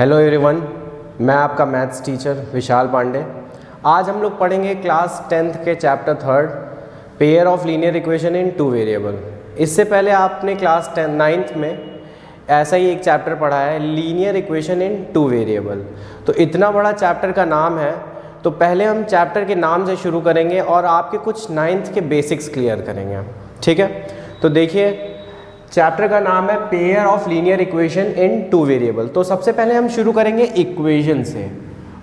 Hello everyone, मैं आपका maths teacher विशाल पांडे। आज हम लोग पढ़ेंगे क्लास 10th के chapter 3 pair of linear equation in two variable. इससे पहले आपने क्लास 9th में ऐसा ही एक चैप्टर पढ़ा है, linear equation in two variable. तो इतना बड़ा चैप्टर का नाम है, तो पहले हम चैप्टर के नाम से शुरू करेंगे और आपके कुछ 9th के बेसिक्स क्लियर करेंगे। ठीक है, तो देखिए चैप्टर का नाम है pair of linear equation in two variable. तो सबसे पहले हम शुरू करेंगे इक्वेशन से।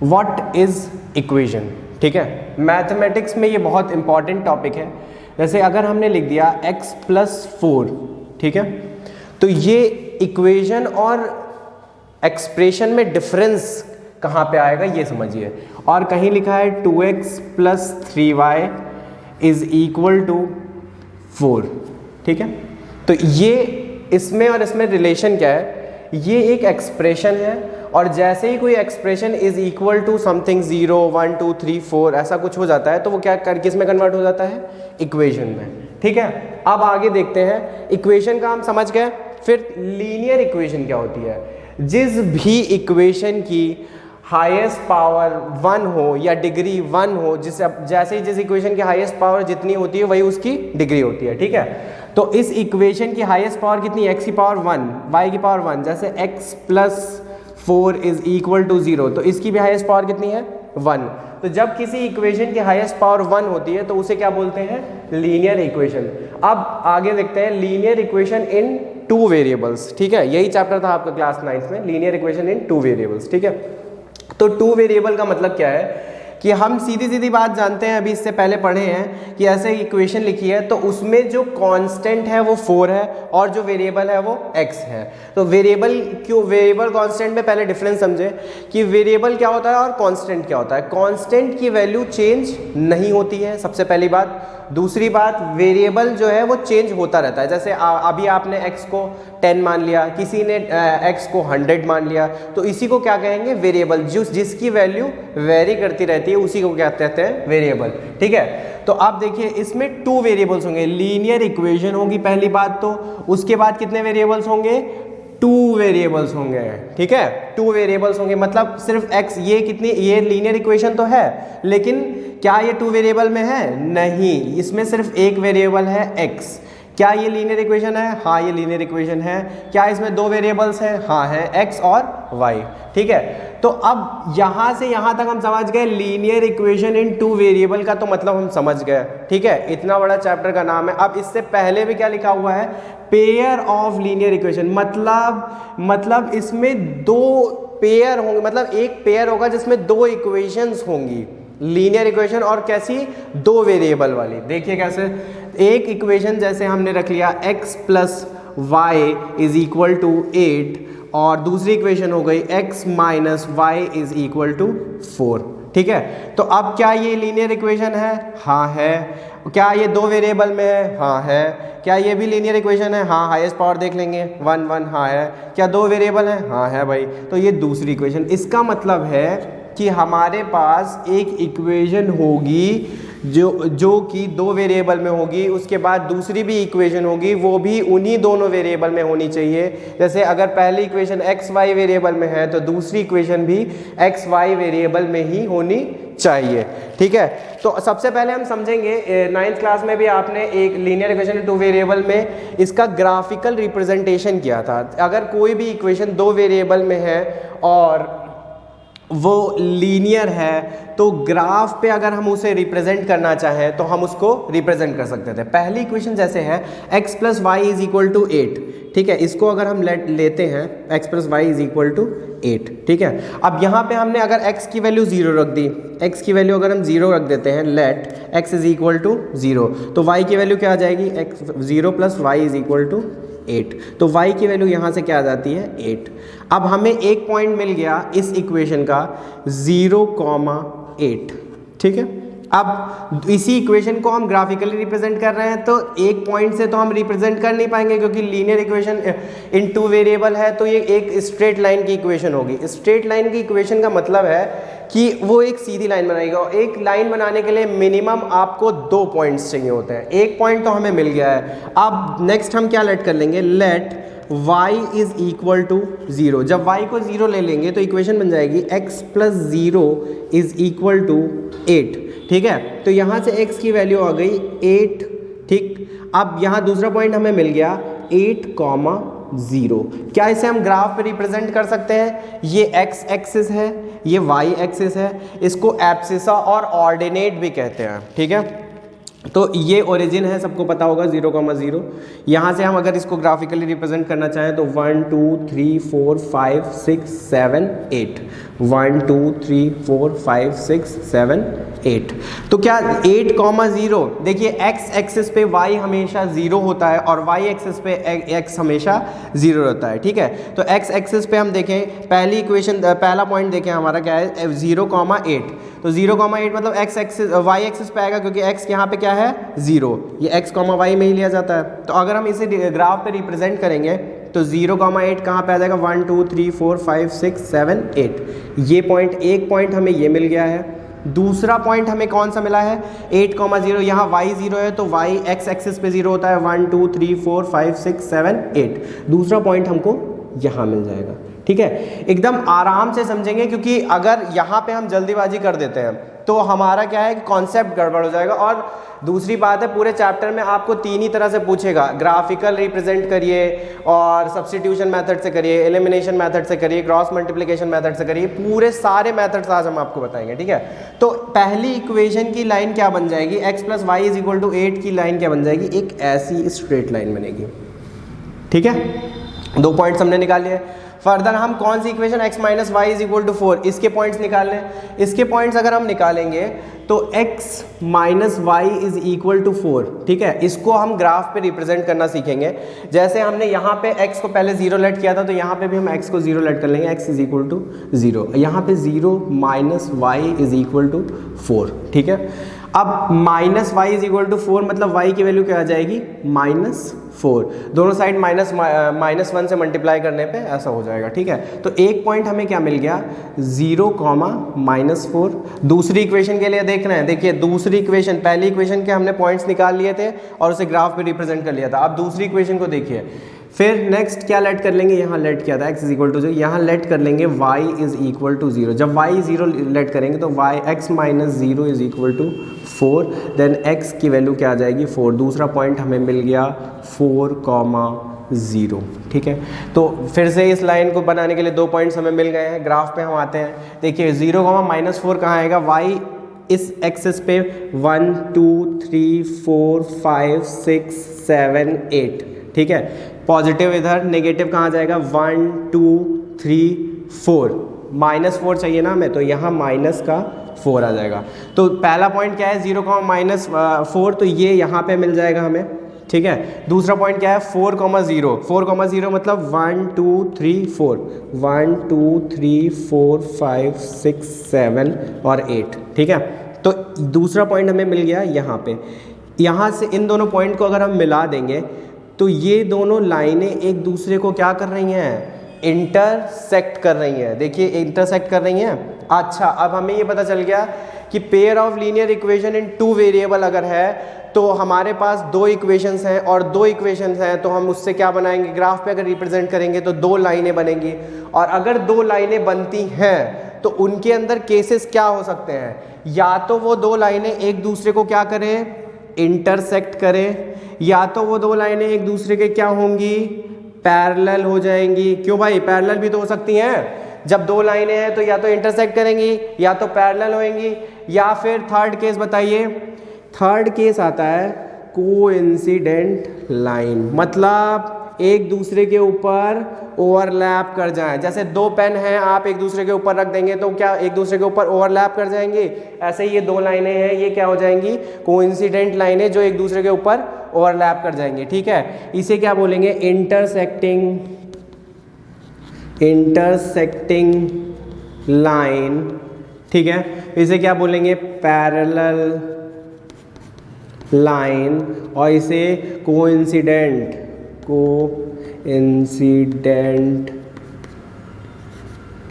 What is equation? ठीक है, मैथमेटिक्स में ये बहुत इंपॉर्टेंट टॉपिक है। जैसे अगर हमने लिख दिया x + 4, ठीक है, तो ये इक्वेशन और एक्सप्रेशन में डिफरेंस कहाँ पे आएगा ये समझिए। और कहीं लिखा है 2x + 3y = 4, ठीक है। तो ये इसमें और इसमें रिलेशन क्या है? ये एक एक्सप्रेशन है, और जैसे ही कोई expression is equal to something 0, 1, 2, 3, 4 ऐसा कुछ हो जाता है, तो वो क्या किस में कन्वर्ट हो जाता है? इक्वेशन में। ठीक है, अब आगे देखते हैं। इक्वेशन का हम समझ गए, फिर लीनियर इक्वेशन क्या होती है? जिस भी इक्वेशन की हाईएस्ट पावर 1 हो या डिग्री 1 हो, जैसे जिस इक्वेशन की हाईएस्ट पावर जितनी होती है वही उसकी डिग्री होती है। ठीक है, तो इस इक्वेशन की हाईएस्ट पावर कितनी? x की पावर 1, y की पावर 1। जैसे x + 4 = 0, तो इसकी भी हाईएस्ट पावर कितनी है? 1। तो जब किसी इक्वेशन की हाईएस्ट पावर 1 होती है तो उसे क्या बोलते हैं? Linear equation. अब आगे देखते हैं linear equation in two variables. ठीक है, यही चैप्टर था आपका क्लास 9th में, linear equation in two variables. ठीक है, तो टू वेरिएबल का मतलब क्या है कि हम सीधी सीधी बात जानते हैं, अभी इससे पहले पढ़े हैं कि ऐसे इक्वेशन लिखी है तो उसमें जो कांस्टेंट है वो 4 है और जो वेरिएबल है वो x है। तो वेरिएबल कांस्टेंट में पहले डिफरेंस समझे कि वेरिएबल क्या होता है और कांस्टेंट क्या होता है। कांस्टेंट की वैल्यू चेंज नहीं होती है, सबसे पहली बात। दूसरी बात, वेरिएबल जो है वो चेंज होता रहता है। जैसे अभी आपने x को 10 मान लिया, किसी ने x को 100 मान लिया, तो इसी को क्या कहेंगे? वेरिएबल। जिसकी वैल्यू वेरी करती रहती है उसी को क्या कहते हैं? वेरिएबल। ठीक है, तो आप देखिए इसमें टू वेरिएबल्स होंगे। लीनियर इक्वेशन होगी पहली बात, तो उसके बाद कितने वेरिएबल्स होंगे? 2 वेरिएबल्स होंगे। ठीक है, 2 वेरिएबल्स होंगे, मतलब सिर्फ x, ये लीनियर इक्वेशन तो है, लेकिन क्या ये 2 वेरिएबल में है? नहीं, इसमें सिर्फ एक वेरिएबल है x। क्या ये लीनियर इक्वेशन है? हाँ, ये लीनियर इक्वेशन है। क्या इसमें 2 वेरिएबल्स हैं? हाँ है, x और y। ठीक है, तो अब यहां से यहां तक हम समझ गए linear equation in two variable का तो मतलब हम समझ गए। ठीक है, इतना बड़ा चैप्टर का नाम है। अब इससे पहले भी क्या लिखा हुआ है? Pair of linear equation. मतलब इसमें 2 पेयर होंगे, मतलब एक पेयर होगा जिसमें 2 इक्वेशंस होंगी, लीनियर इक्वेशन और कैसी? 2 वेरिएबल वाली। देखिए कैसे। एक इक्वेशन जैसे हमने रख लिया x + y = 8, और दूसरी इक्वेशन हो गई x - y = 4। ठीक है, तो अब क्या ये लीनियर इक्वेशन है? हाँ है। क्या ये 2 वेरिएबल में है? हाँ है। क्या ये भी लीनियर इक्वेशन है? हाँ, हाईएस्ट पावर देख लेंगे 1, 1। हाँ है। क्या 2 वेरिएबल है? हाँ है भाई। तो ये दूसरी इक्वेशन। इसका मतलब है कि हमारे पास एक इक्वेशन होगी जो कि 2 वेरिएबल में होगी, उसके बाद दूसरी भी इक्वेशन होगी, वो भी उन्हीं दोनों वेरिएबल में होनी चाहिए। जैसे अगर पहली इक्वेशन x y वेरिएबल में है तो दूसरी इक्वेशन भी x y वेरिएबल में ही होनी चाहिए। ठीक है, तो सबसे पहले हम समझेंगे 9th क्लास में भी आपने एक लीनियर इक्वेशन टू वेरिएबल में इसका ग्राफिकल रिप्रेजेंटेशन किया था। अगर कोई भी इक्वेशन 2 वेरिएबल में है और वो लीनियर है तो ग्राफ पे अगर हम उसे रिप्रेजेंट करना चाहें तो हम उसको रिप्रेजेंट कर सकते थे। पहली इक्वेशन जैसे है x + y = 8। ठीक है, इसको अगर हम लेते हैं x + y = 8। ठीक है, अब यहाँ पे हमने अगर x की वैल्यू 0 रख दी, x की वैल्यू अगर हम 0 रख देते हैं, लेट x = 0, तो y की वैल्यू क्या आ जाएगी? 0 + y = 8। तो y की वैल्यू यहाँ से क्या आ जाती है? 8। अब हमें एक पॉइंट मिल गया इस इक्वेशन का 0,8। ठीक है, अब इसी इक्वेशन को हम ग्राफिकली रिप्रेजेंट कर रहे हैं, तो एक पॉइंट से तो हम रिप्रेजेंट कर नहीं पाएंगे क्योंकि linear equation in two variable है, तो ये एक स्ट्रेट लाइन की इक्वेशन होगी। स्ट्रेट लाइन की इक्वेशन का मतलब है कि वो एक सीधी लाइन बनाएगा, और एक लाइन बनाने के लिए मिनिमम आपको 2 पॉइंट्स चाहिए होते हैं। एक पॉइंट तो हमें मिल गया है। अब नेक्स्ट हम क्या लेट कर लेंगे? Let y is equal to 0। जब y को 0 ले लेंगे तो इक्वेशन बन जाएगी x plus 0 is equal to 8। ठीक है, तो यहाँ से x की वैल्यू आ गई 8। ठीक, अब यहाँ दूसरा पॉइंट हमें मिल गया 8,0। क्या इसे हम ग्राफ पे रिप्रेजेंट कर सकते हैं? ये x एक्सिस है, ये y एक्सिस है, इसको एब्सिसा और ऑर्डिनेट भी कहते हैं। ठीक है, तो ये ओरिजिन है, सबको पता होगा 0,0। यहाँ से हम अगर इसको ग्राफिकली रिप्रेजेंट करना चाहें तो 1 2 3 4 5 6 7 8 1 2 3 4 5 6 7 8। तो क्या 8,0, देखिए x एक्सिस पे y हमेशा 0 होता है और y एक्सिस पे x हमेशा 0 रहता है। ठीक है, तो x एक्सिस पे हम देखें, पहली इक्वेशन पहला पॉइंट देखें हमारा क्या है 0,8। तो 0,8 मतलब x एक्सिस y एक्सिस पे आएगा क्योंकि x यहाँ पे क्या है 0, ये x, y में ही लिया जाता है। तो अगर हम इसे ग्राफ पे रिप्रेजेंट करेंगे तो 0,8 कहाँ पे आ जाएगा 1 2 3 4 5 6 7 8। ये पॉइंट, एक पॉइंट हमें ये मिल गया है। दूसरा पॉइंट हमें कौन सा मिला है 8,0। यहाँ y 0 है तो y x एक्सिस पे 0 होता है 1 2 3 4 5 6 7 8। दूसरा पॉइंट हमको यहाँ मिल जाएगा। ठीक है, एकदम आराम से समझेंगे क्योंकि अगर यहाँ पे हम जल्दीबाजी कर देते हैं तो हमारा क्या है कि कॉन्सेप्ट गड़बड़ हो जाएगा। और दूसरी बात है, पूरे चैप्टर में आपको 3 ही तरह से पूछेगा, ग्राफिकल रिप्रेजेंट करिए और सब्स्टिट्यूशन मेथड से करिए, एलिमिनेशन मेथड से करिए, क्रॉस मल्टीप्लिकेशन मेथड से करिए, पूरे सारे मेथड्स आज हम आपको बताएंगे। ठीक है, तो पहली इक्वेशन की लाइन क्या बन जाएगी, x plus y is equal to 8 की लाइन क्या बन जाएगी, एक ऐसी स्ट्रेट लाइन बनेगी। ठीक है, 2 पॉइंट्स हमने निकाल लिए। फर्दर हम कौन सी equation x minus y is equal to 4, इसके पॉइंट्स निकाल लें। इसके पॉइंट्स अगर हम निकालेंगे तो x minus y is equal to 4। ठीक है, इसको हम ग्राफ पे रिप्रेजेंट करना सीखेंगे। जैसे हमने यहाँ पे x को पहले 0 लेट किया था तो यहाँ पे भी हम x को 0 लेट कर लेंगे, x इज इक्वल टू 0। यहाँ पे 0 minus y is equal to 4। ठीक है, अब minus y is equal to 4 मतलब y की वैल्यू क्या आ जाएगी -4। दोनों साइड -1 से मल्टीप्लाई करने पे ऐसा हो जाएगा। ठीक है, तो एक पॉइंट हमें क्या मिल गया 0,-4। दूसरी इक्वेशन के लिए देख रहे हैं, देखिए दूसरी इक्वेशन, पहली इक्वेशन के हमने पॉइंट्स निकाल लिए थे और उसे ग्राफ पे रिप्रेजेंट कर लिया था। अब दूसरी इक्वेशन को देखिए, फिर नेक्स्ट क्या लेट कर लेंगे, यहाँ लेट किया था x इज इक्वल टू 0, यहाँ लेट कर लेंगे y इज इक्वल टू 0। जब y 0 लेट करेंगे तो y x minus 0 is equal to 4, then x की वैल्यू क्या आ जाएगी 4। दूसरा पॉइंट हमें मिल गया 4,0। ठीक है, तो फिर से इस लाइन को बनाने के लिए 2 पॉइंट्स हमें मिल गए हैं। ग्राफ पे हम आते हैं, देखिए 0,-4 कहाँ आएगा, y इस एक्सिस पे 1 2 3 4 5 6 7 8। ठीक है, पॉजिटिव इधर, नेगेटिव कहाँ जाएगा 1 2 3 4, -4 चाहिए ना हमें, तो यहाँ माइनस का 4 आ जाएगा। तो पहला पॉइंट क्या है 0,-4, तो ये यहाँ पे मिल जाएगा हमें। ठीक है, दूसरा पॉइंट क्या है 4,0। 4,0 मतलब 1 2 3 4 1 2 3 4 5 6 7 और 8। ठीक है, तो दूसरा पॉइंट हमें मिल गया यहाँ पे। यहाँ से इन दोनों पॉइंट को अगर हम मिला देंगे तो ये दोनों लाइनें एक दूसरे को क्या कर रही हैं, इंटरसेक्ट कर रही हैं। देखिए इंटरसेक्ट कर रही हैं। अच्छा, अब हमें ये पता चल गया कि pair of linear equation in 2 variable अगर है तो हमारे पास 2 इक्वेशंस हैं और 2 इक्वेशंस हैं तो हम उससे क्या बनाएंगे, ग्राफ पे अगर रिप्रेजेंट करेंगे तो 2 लाइनें बनेंगी। और अगर 2 लाइनें बनती हैं तो उनके अंदर केसेस क्या हो सकते हैं, या तो वो 2 लाइनें एक दूसरे को क्या करें, इंटरसेक्ट करें, या तो वो 2 लाइनें एक दूसरे के क्या होंगी, पैरेलल हो जाएंगी। क्यों भाई, पैरेलल भी तो हो सकती हैं। जब 2 लाइनें हैं तो या तो इंटरसेक्ट करेंगी या तो पैरेलल होंगी, या फिर थर्ड केस बताइए। थर्ड केस आता है कोइंसिडेंट लाइन, मतलब एक दूसरे के ऊपर ओवरलैप कर जाएं। जैसे 2 पेन हैं, आप एक दूसरे के ऊपर रख देंगे तो क्या एक दूसरे के ऊपर ओवरलैप कर जाएंगे। ऐसे ही ये 2 लाइनें हैं, ये क्या हो जाएंगी, कोइंसिडेंट लाइनें जो एक दूसरे के ऊपर ओवरलैप कर जाएंगे। ठीक है, इसे क्या बोलेंगे, इंटरसेक्टिंग लाइन। ठीक है, इसे क्या बोलेंगे, पैरेलल लाइन, और इसे कोइंसिडेंट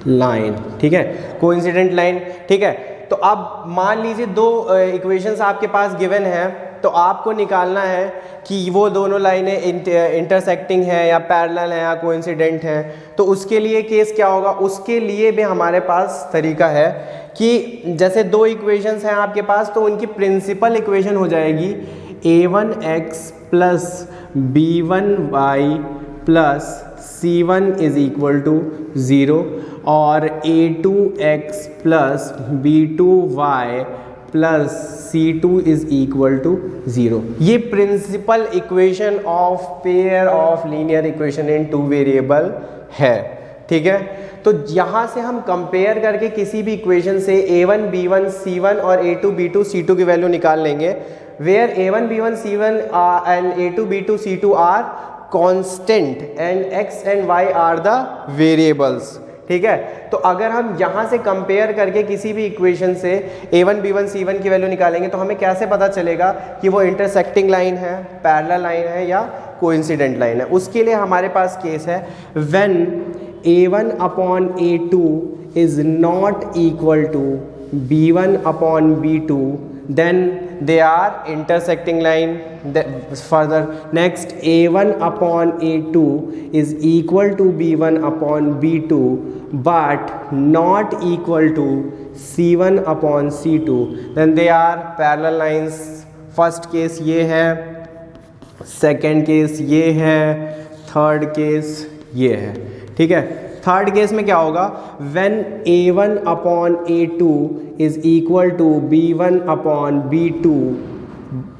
लाइन। ठीक है, कोइंसिडेंट लाइन। ठीक है, तो अब मान लीजिए 2 इक्वेशंस आपके पास गिवन है तो आपको निकालना है कि वो दोनों लाइनें इंटरसेक्टिंग है या पैरेलल है या कोइंसिडेंट है। तो उसके लिए केस क्या होगा, उसके लिए भी हमारे पास तरीका है कि जैसे दो इक्वेशंस हैं आपके पास, तो उनकी प्रिंसिपल इक्वेशन हो जाएगी a1x plus b1y plus c1 is equal to 0 और a2x plus b2y plus c2 is equal to 0। ये principle equation of pair of linear equation in two variable है, ठीक है। तो यहाँ से हम कंपेयर करके किसी भी इक्वेशन से a1 b1 c1 और a2 b2 c2 की वैल्यू निकाल लेंगे, where a1 b1 c1 and a2 b2 c2 are constant and x and y are the variables, ठीक है। तो अगर हम यहाँ से कंपेयर करके किसी भी इक्वेशन से a1 b1 c1 की वैल्यू निकालेंगे तो हमें कैसे पता चलेगा कि वो इंटरसेक्टिंग लाइन है, पैरेलल लाइन है या कोइंसिडेंट लाइन है। उसके लिए हमारे पास केस है when a1 upon a2 is not equal to b1 upon b2 then they are intersecting line. Further, next a1 upon a2 is equal to b1 upon b2 but not equal to c1 upon c2, then they are parallel lines. First case ये है, second case ये है, third case ये है, ठीक है। Third case में क्या होगा, when a1 upon a2 is equal to b1 upon b2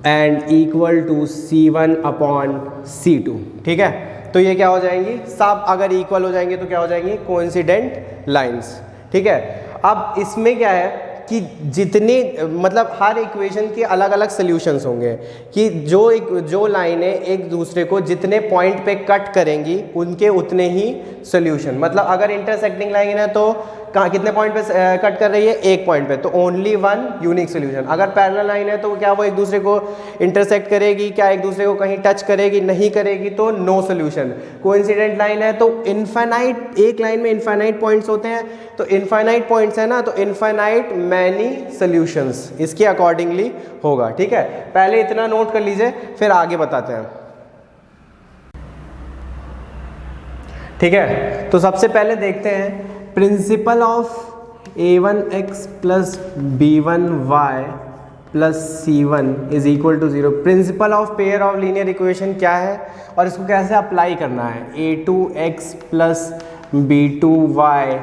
and equal to c1 upon c2, ठीक है। तो ये क्या हो जाएंगी, सब अगर इक्वल हो जाएंगे तो क्या हो जाएंगी, कोइंसिडेंट लाइंस, ठीक है। अब इसमें क्या है कि जितने मतलब हर इक्वेशन के अलग अलग सॉल्यूशंस होंगे कि जो लाइनें एक दूसरे को जितने पॉइंट पे कट करेंगी उनके उतने ही सॉल्यूशन। मतलब अगर इंटरसेक्टिंग लाइन है तो कितने पॉइंट पे कट कर रही है, एक पॉइंट पे, तो ओनली वन यूनिक सोल्यूशन। अगर पैरेलल लाइन है तो क्या वो एक दूसरे को इंटरसेक्ट करेगी, क्या एक दूसरे को कहीं टच करेगी, नहीं करेगी, तो नो सोल्यूशन। कोइंसिडेंट लाइन है तो इनफाइनाइट, एक लाइन में इनफाइनाइट पॉइंट्स होते हैं, तो इनफाइनाइट पॉइंट्स है ना, तो इनफाइनाइट मैनी सोल्यूशंस इसके अकॉर्डिंगली होगा, ठीक है। पहले इतना नोट कर लीजिए, फिर आगे बताते हैं, ठीक है। तो सबसे पहले देखते हैं principle of a1x plus b1y plus c1 is equal to 0। Principle of pair of linear equation क्या है और इसको कैसे अप्लाई करना है। a2x plus b2y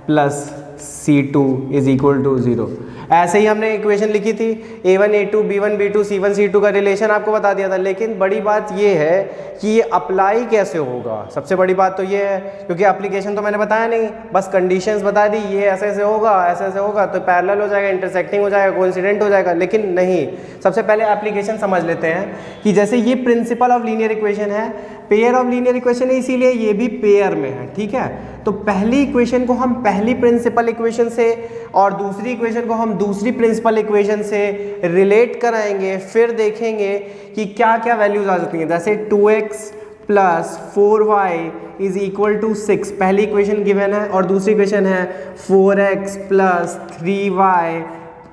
plus c2 is equal to 0। ऐसे ही हमने इक्वेशन लिखी थी, a1 a2 b1 b2 c1 c2 का रिलेशन आपको बता दिया था। लेकिन बड़ी बात ये है कि ये अप्लाई कैसे होगा, सबसे बड़ी बात तो ये है, क्योंकि एप्लीकेशन तो मैंने बताया नहीं, बस कंडीशंस बता दी, ये ऐसे ऐसे होगा, ऐसे ऐसे होगा, तो पैरेलल हो जाएगा, इंटरसेक्टिंग हो जाएगा, कोइंसिडेंट हो जाएगा। लेकिन नहीं, सबसे पहले एप्लीकेशन समझ लेते हैं कि जैसे ये प्रिंसिपल ऑफ लीनियर इक्वेशन है, पेयर ऑफ लीनियर इक्वेशन है, इसीलिए ये भी पेयर में है, ठीक है। तो पहली इक्वेशन को हम पहली प्रिंसिपल इक्वेशन से और दूसरी इक्वेशन को हम दूसरी प्रिंसिपल इक्वेशन से रिलेट कराएंगे, फिर देखेंगे कि क्या क्या वैल्यूज आ जाती हैं। जैसे 2x plus 4y is equal to 6, पहली इक्वेशन गिवन है, और दूसरी इक्वेशन है 4x plus 3y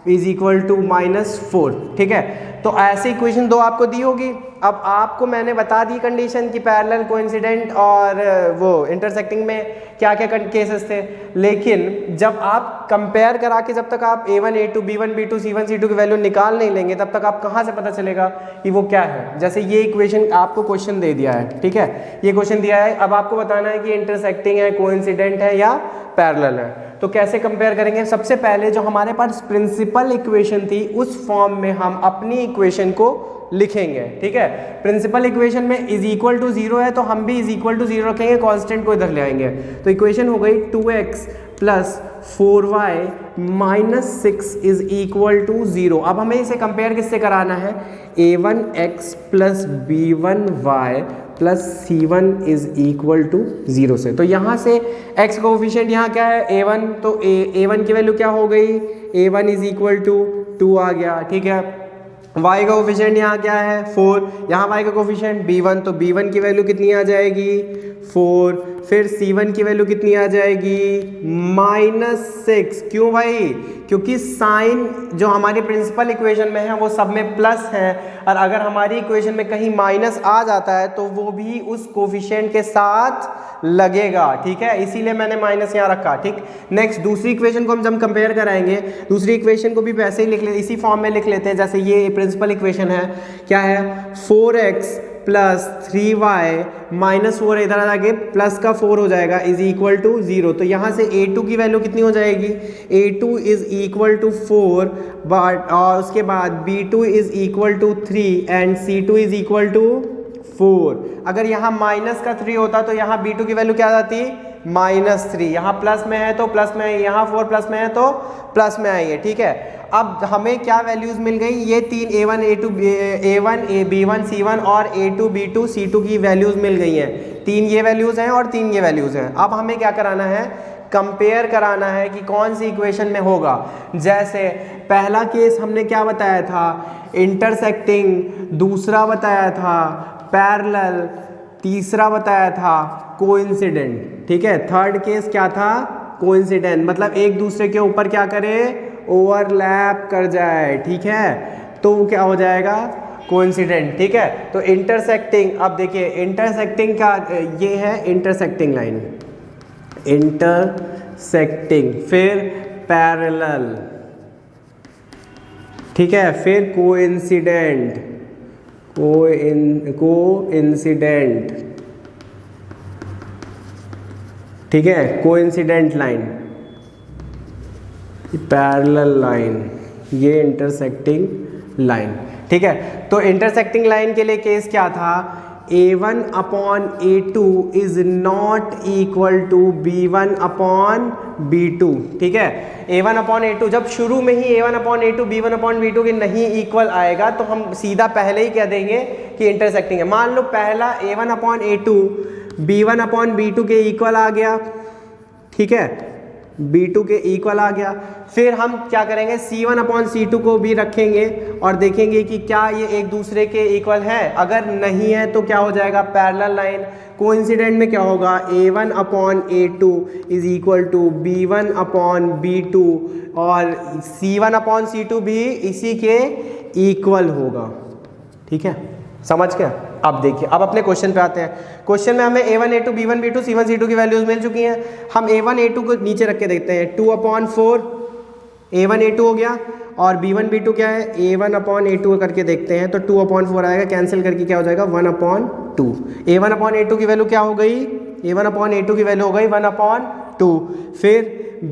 is equal to -4, ठीक है। तो ऐसी इक्वेशन दो आपको दी होगी। अब आपको मैंने बता दी कंडीशन की पैरेलल, कोइंसिडेंट और वो इंटरसेक्टिंग में क्या क्या केसेस थे, लेकिन जब आप कंपेयर करा के जब तक आप a1 a2 b1 b2 c1 c2 की वैल्यू निकाल नहीं लेंगे तब तक आप कहाँ से पता चलेगा कि वो क्या है। जैसे ये इक्वेशन आपको क्वेश्चन दे दिया है, ठीक है, ये क्वेश्चन दिया है, अब आपको बताना है कि इंटरसेक्टिंग है, कोइंसिडेंट है या पैरेलल है। तो कैसे कंपेयर करेंगे, सबसे पहले जो हमारे पास प्रिंसिपल इक्वेशन थी उस फॉर्म में हम अपनी इक्वेशन को लिखेंगे, ठीक है। प्रिंसिपल इक्वेशन में इज इक्वल टू 0 है तो हम भी इज इक्वल टू 0 रखेंगे, कांस्टेंट को इधर ले आएंगे। तो इक्वेशन हो गई 2x plus 4y minus 6 is equal to 0। अब हमें इसे कंपेयर किससे कराना है, a1x plus b1y plus c1 is equal to 0 से। तो यहाँ से x कोफिशिएंट यहाँ क्या है, a1, तो a1 की वैल्यू क्या हो गई, a1 इज इक्वल टू 2 आ गया, ठीक है। y का कोफिशिएंट यहाँ क्या है 4, यहाँ y का कोफिशिएंट b1, तो b1 की वैल्यू कितनी आ जाएगी 4, फिर c1 की वैल्यू कितनी आ जाएगी -6। क्यों भाई? क्योंकि साइन जो हमारी प्रिंसिपल इक्वेशन में है वो सब में प्लस है, और अगर हमारी इक्वेशन में कहीं माइनस आ जाता है तो वो भी उस कोफिशिएंट के साथ लगेगा, ठीक है, इसीलिए मैंने माइनस यहाँ रखा। ठीक, नेक्स्ट दूसरी इक्वेशन को हम जब कंपेयर कराएंगे, दूसरी इक्वेशन को भी वैसे ही लिख ले, इसी फॉर्म में लिख लेते हैं जैसे ये प्रिंसिपल इक्वेशन है। क्या है 4x प्लस 3y माइनस 4 इधर आ जाके प्लस का 4 हो जाएगा इज इक्वल टू 0। तो यहाँ से a2 की वैल्यू कितनी हो जाएगी a2 is equal to 4, but और उसके बाद b2 is equal to 3 and c2 is equal to 4। अगर यहाँ माइनस का 3 होता तो यहाँ b2 की वैल्यू क्या आ जाती -3, यहाँ प्लस में है तो प्लस में, यहाँ 4 प्लस में है तो प्लस में आई है, ठीक है। अब हमें क्या वैल्यूज मिल गई, ये तीन a1 a2 a1 b1 c1 और a2 b2 c2 की वैल्यूज मिल गई हैं। तीन ये वैल्यूज हैं और तीन ये वैल्यूज हैं। अब हमें क्या कराना है, कंपेयर कराना है कि कौन सी इक्वेशन में होगा। जैसे पहला केस हमने क्या बताया था, इंटरसेक्टिंग, दूसरा बताया था पैरेलल, तीसरा बताया था कोइंसिडेंट, ठीक है। थर्ड केस क्या था, कोइंसिडेंट, मतलब एक दूसरे के ऊपर क्या करे, ओवरलैप कर जाए, ठीक है, तो क्या हो जाएगा कोइंसिडेंट, ठीक है। तो इंटरसेक्टिंग, अब देखिए इंटरसेक्टिंग का ये है इंटरसेक्टिंग लाइन, इंटरसेक्टिंग, फिर पैरेलल, ठीक है, फिर कोइंसिडेंट, कोइंसिडेंट, ठीक है, कोइंसिडेंट लाइन, पैरेलल लाइन, ये इंटरसेक्टिंग लाइन, ठीक है। तो इंटरसेक्टिंग लाइन के लिए केस क्या था, a1 upon a2 is not equal to b1 upon b2, ठीक है। a1 अपॉन a2 जब शुरू में ही a1 upon a2 b1 upon b2 के नहीं इक्वल आएगा तो हम सीधा पहले ही कह देंगे कि इंटरसेक्टिंग है। मान लो पहला a1 upon a2 b1 upon b2 के इक्वल आ गया, ठीक है, b2 के इक्वल आ गया, फिर हम क्या करेंगे c1 अपॉन c2 को भी रखेंगे और देखेंगे कि क्या ये एक दूसरे के इक्वल है। अगर नहीं है तो क्या हो जाएगा पैरेलल लाइन। कोइंसिडेंट में क्या होगा, a1 upon a2 is equal to b1 upon b2 और c1 अपॉन c2 भी इसी के इक्वल होगा, ठीक है, समझ गया। अब देखिए, अब अपने क्वेश्चन पे आते हैं। क्वेश्चन में हमें a1 a2 b1 b2 c1 c2 की वैल्यूज मिल चुकी हैं। हम a1 a2 को नीचे रख के देखते हैं, 2 अपॉन 4 a1 a2 हो गया, और b1 b2 क्या है, a1 अपॉन a2 करके देखते हैं तो 2 अपॉन 4 आएगा, कैंसिल करके क्या हो जाएगा 1 अपॉन 2। a1 अपॉन a2 की वैल्यू क्या हो गई, a1 अपॉन a2 की वैल्यू हो गई 1 अपॉन 2। फिर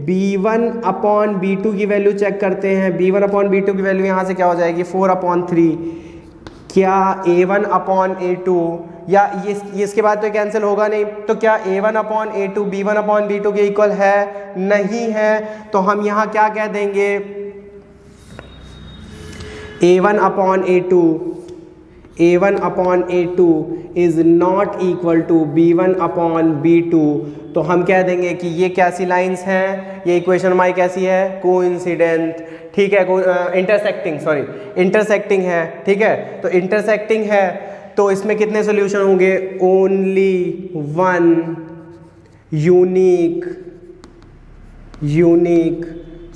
b1 अपॉन b2 की वैल्यू चेक करते हैं, b1 अपॉन b2 की वैल्यू यहाँ से क्या हो जाएगी 4 अपॉन 3। क्या a1 अपॉन a2 या ये इसके बाद तो कैंसिल होगा नहीं, तो क्या a1 upon a2 b1 upon b2 के इक्वल है, नहीं है, तो हम यहाँ क्या कह देंगे a1 upon a2 is not equal to b1 upon b2। तो हम कह देंगे कि ये कैसी लाइंस हैं, ये इक्वेशन हमारी कैसी है, कोइंसिडेंट, ठीक है, इंटरसेक्टिंग है, ठीक है। तो इंटरसेक्टिंग है तो इसमें कितने सॉल्यूशन होंगे, ओनली वन यूनिक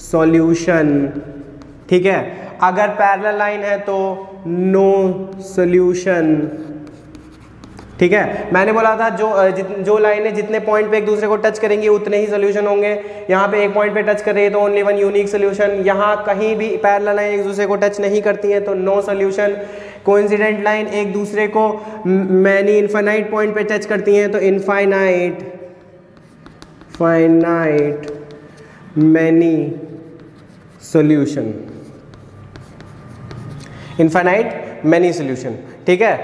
सॉल्यूशन, ठीक है। अगर पैरेलल लाइन है तो नो सॉल्यूशन, ठीक है। मैंने बोला था जो लाइनें जितने पॉइंट पे एक दूसरे को टच करेंगी उतने ही सोल्यूशन होंगे। यहाँ पे एक पॉइंट पे टच कर रही है तो ओनली वन यूनिक सोल्यूशन, यहाँ कहीं भी पैरेलल लाइन एक दूसरे को टच नहीं करती हैं तो नो सोल्यूशन। कोइंसिडेंट लाइन एक दूसरे को मैनी इनफाइनाइट पॉइंट पे टच करती हैं तो infinite many solution, infinite many solution, ठीक है।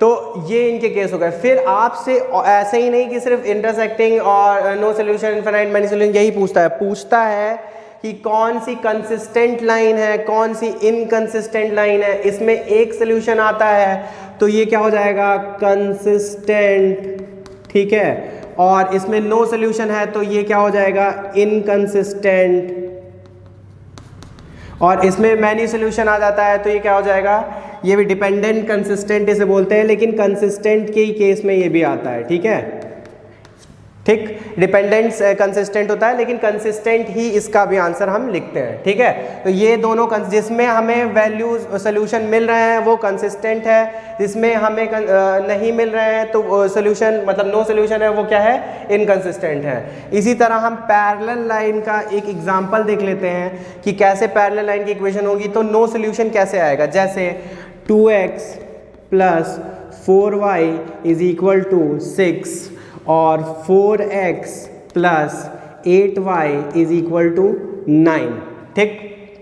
तो ये इनके केस हो गए। फिर आपसे ऐसे ही नहीं कि सिर्फ इंटरसेक्टिंग और no solution, infinite many solution यही पूछता है कि कौन सी कंसिस्टेंट लाइन है, कौन सी इनकंसिस्टेंट लाइन है। इसमें एक सोल्यूशन आता है तो ये क्या हो जाएगा, कंसिस्टेंट, ठीक है, और इसमें नो सोल्यूशन है तो ये क्या हो जाएगा, इनकंसिस्टेंट। और इसमें मैनी सोल्यूशन आ जाता है तो ये क्या हो जाएगा, ये भी डिपेंडेंट कंसिस्टेंट इसे बोलते हैं, लेकिन कंसिस्टेंट के केस में ये भी आता है। ठीक है, ठीक, डिपेंडेंट कंसिस्टेंट होता है लेकिन कंसिस्टेंट ही इसका भी आंसर हम लिखते हैं। ठीक है, तो ये दोनों जिसमें हमें वैल्यूज सोल्यूशन मिल रहे हैं वो कंसिस्टेंट है, जिसमें हमें नहीं मिल रहे हैं तो सोल्यूशन मतलब नो सोल्यूशन है वो क्या है, इनकंसिस्टेंट है। इसी तरह हम पैरेलल लाइन का एक एग्जांपल देख लेते हैं कि कैसे पैरेलल लाइन की इक्वेशन होगी तो नो सोल्यूशन कैसे आएगा। जैसे 2x plus 4y is equal to 6 और 4x plus 8y is equal to 9। ठीक,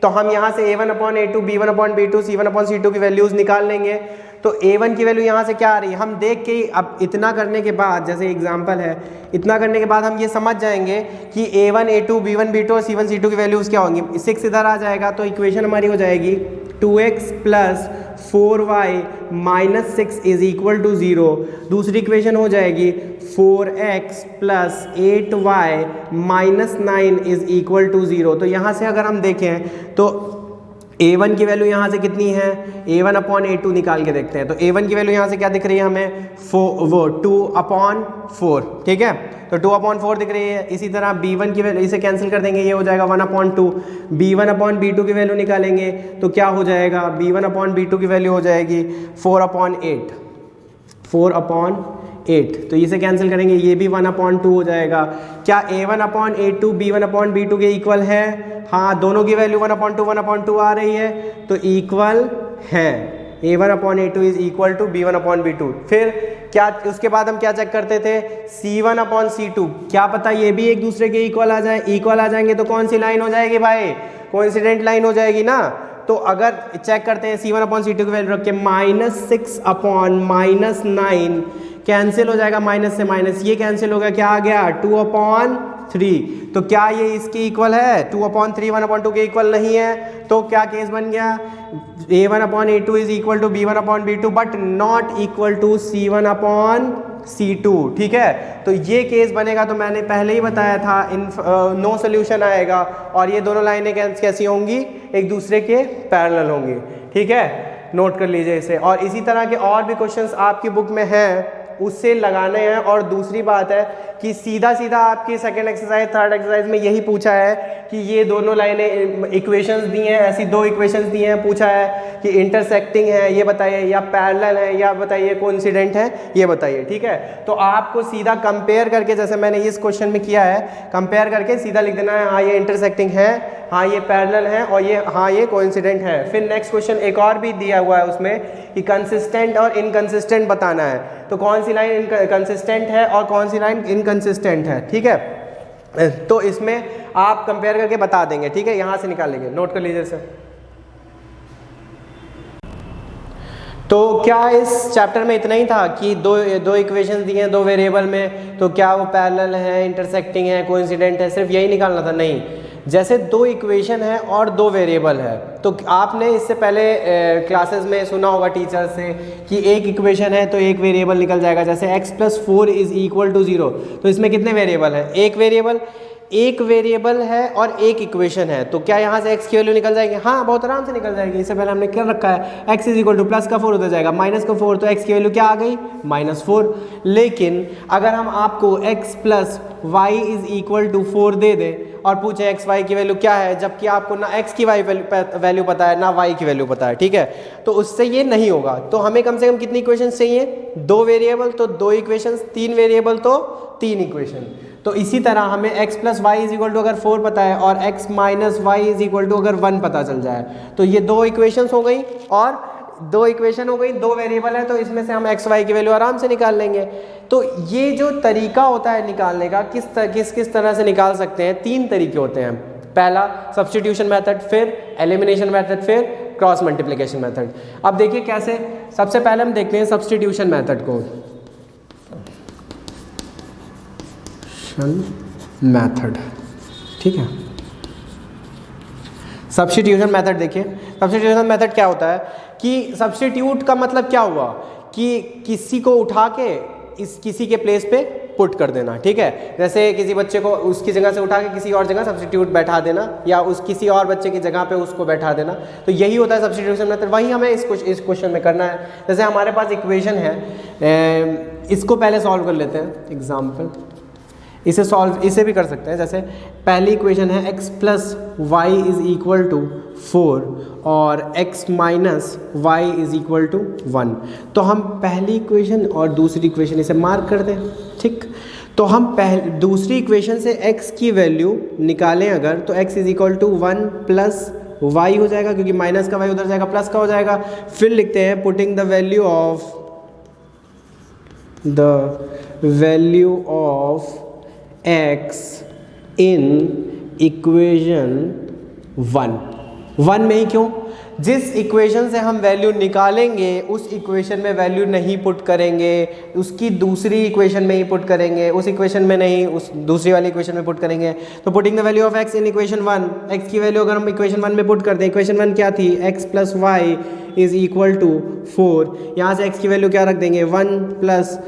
तो हम यहाँ से a1/a2 b1/b2 c1/c2 की वैल्यूज निकाल लेंगे। तो a1 की वैल्यू यहाँ से क्या आ रही है हम देख के, अब इतना करने के बाद, जैसे एग्जांपल है, इतना करने के बाद हम ये समझ जाएंगे कि a1 a2 b1 b2 और c1 c2 की वैल्यूज क्या होंगी। 6 इधर आ जाएगा तो इक्वेशन हमारी हो जाएगी 2x plus 4y minus 6 is equal to 0। दूसरी इक्वेशन हो जाएगी 4x plus 8y minus 9 is equal to 0। तो यहाँ से अगर हम देखें तो a1 की वैल्यू यहाँ से कितनी है, a1/a2 निकाल के देखते हैं। तो a1 की वैल्यू यहाँ से क्या दिख रही है हमें, 2/4। ठीक है, तो 2/4 दिख रही है। इसी तरह b1 की वैल्यू, इसे कैंसिल कर देंगे, ये हो जाएगा 1/2। b1/b2 की वैल्यू निकालेंगे तो क्या हो जाएगा, b1/b2 की वैल्यू हो जाएगी 4/8। तो इसे कैंसिल करेंगे, ये भी 1/2 हो जाएगा। क्या a1/a2 b1/b2 के इक्वल है? हाँ, दोनों की वैल्यू 1/2 आ रही है तो इक्वल है। a1/a2 is equal to b1/b2। फिर क्या, उसके बाद हम क्या चेक करते थे, c1/c2, क्या पता ये भी एक दूसरे के इक्वल आ जाए। इक्वल आ जाएंगे तो कौन सी लाइन हो जाएगी भाई, कोइंसिडेंट लाइन हो जाएगी ना। तो अगर चेक करते हैं c1/c2 की वैल्यू रख के -6/-9 कैंसिल हो जाएगा, माइनस से माइनस ये कैंसिल होगा, क्या आ गया 2/3। तो क्या ये इसकी इक्वल है, 2/3 1/2 के इक्वल नहीं है। तो क्या केस बन गया, a1/a2 is equal to b1/b2 but not equal to c1/c2। ठीक है, तो ये केस बनेगा। तो मैंने पहले ही बताया था नो सोल्यूशन आएगा और ये दोनों लाइनें कैसी होंगी, एक दूसरे के पैरेलल होंगी। ठीक है, नोट कर लीजिए इसे। और इसी तरह के और भी क्वेश्चंस आपकी बुक में हैं, उससे लगाने हैं। और दूसरी बात है कि सीधा सीधा आपकी सेकंड एक्सरसाइज थर्ड एक्सरसाइज में यही पूछा है कि ये दोनों लाइनें इक्वेशंस दी हैं, ऐसी दो इक्वेशंस दी हैं, पूछा है कि इंटरसेक्टिंग है ये बताइए, या पैरेलल है या बताइए कोइंसिडेंट है ये बताइए। ठीक है, तो आपको सीधा कंपेयर करके, जैसे मैंने इस क्वेश्चन में किया है, कंपेयर करके सीधा लिख देना है हाँ ये इंटरसेक्टिंग है, हाँ ये पैरेलल है और ये हाँ ये कोइंसिडेंट है। फिर नेक्स्ट क्वेश्चन एक और भी दिया हुआ है उसमें कि कंसिस्टेंट और इनकंसिस्टेंट बताना है। तो कौन सी लाइन कंसिस्टेंट है और कौन सी लाइन इनकंसिस्टेंट है। ठीक है, तो इसमें आप कंपेयर करके बता देंगे। ठीक है, यहां से निकाल लेंगे, नोट कर लीजिए सर। तो क्या इस चैप्टर में इतना ही था कि दो इक्वेशंस दी हैं दो वेरिएबल में, तो क्या वो पैरेलल है, इंटरसेक्टिंग है, कोइंसिडेंट है, सिर्फ यही निकालना था? नहीं, जैसे दो इक्वेशन है और दो वेरिएबल है, तो आपने इससे पहले क्लासेस में सुना होगा टीचर से कि एक इक्वेशन है तो एक वेरिएबल निकल जाएगा। जैसे x + 4 इज इक्वल टू 0, तो इसमें कितने वेरिएबल है, एक वेरिएबल है और एक इक्वेशन है। तो क्या यहाँ से x की वैल्यू निकल जाएगी? हाँ, बहुत आराम से निकल जाएगी। इससे पहले हमने कर रखा है x is equal two plus का 4 होता जाएगा माइनस का 4, तो x की वैल्यू क्या आ गई -4। लेकिन अगर हम आपको x + y is equal to 4 दे दें और पूछे x y की वैल्यू क्या है, जबकि आपको ना x की वैल्यू पता है ना y की वैल्यू पता है, ठीक है, तो उससे ये नहीं होगा। तो हमें कम से कम कितनी इक्वेशंस चाहिए? दो वेरिएबल तो दो इक्वेशंस, तीन वेरिएबल तो तीन इक्वेशन। तो इसी तरह हमें x + y is equal to अगर 4 पता है और x - y is equal to अगर 1 पता चल जाए, तो ये दो इक्वेशंस हो गई और दो इक्वेशन हो गई, दो वेरिएबल है, तो इसमें से हम x y की वैल्यू आराम से निकाल लेंगे। तो ये जो तरीका होता है निकालने का, किस तरह से निकाल सकते हैं? तीन तरीके होते हैं। पहला सब्स्टिट्यूशन मेथड, फिर एलिमिनेशन मेथड, फिर क्रॉस मल्टीप्लिकेशन मेथड। अब देखिए कैसे, सबसे पहले हम देखते हैं सब्स्टिट्यूशन मेथड को। मेथड, ठीक है, सब्स्टिट्यूशन मेथड देखिए। सब्स्टिट्यूशन मेथड क्या होता है कि सब्स्टिट्यूट का मतलब क्या हुआ कि किसी को उठा के किसी के प्लेस पे पुट कर देना, ठीक है। जैसे किसी बच्चे को उसकी जगह से उठा के किसी और जगह सब्स्टिट्यूट बैठा देना, या उस किसी और बच्चे की जगह पे उसको बैठा देना, तो यही होता है सब्स्टिट्यूशन मेथड। वही हमें इस क्वेश्चन में करना है। जैसे हमारे पास इक्वेशन है, इसको पहले सॉल्व कर लेते हैं एग्जाम्पल। इसे भी कर सकते हैं। जैसे पहली इक्वेशन है x plus y is equal to 4 और x minus y is equal to 1। तो हम पहली इक्वेशन और दूसरी इक्वेशन इसे मार्क कर दें, ठीक। तो हम दूसरी इक्वेशन से x की वैल्यू निकालें अगर, तो x is equal to 1 plus y हो जाएगा, क्योंकि माइनस का वाई उधर जाएगा, प्लस का हो जाएगा। फिर लिखते हैं putting the value of x in equation 1 में ही क्यों? जिस इक्वेशन से हम वैल्यू निकालेंगे उस इक्वेशन में वैल्यू नहीं पुट करेंगे, उसकी दूसरी इक्वेशन में ही पुट करेंगे, उस इक्वेशन में नहीं, उस दूसरी वाली इक्वेशन में पुट करेंगे। तो putting the value of x in equation 1, x की वैल्यू अगर हम इक्वेशन 1 में पुट करते हैं, इक्वेशन 1 क्या थी? x plus y is equal to 4। यहाँ से x की वैल्यू क्या रख देंगे? 1 plus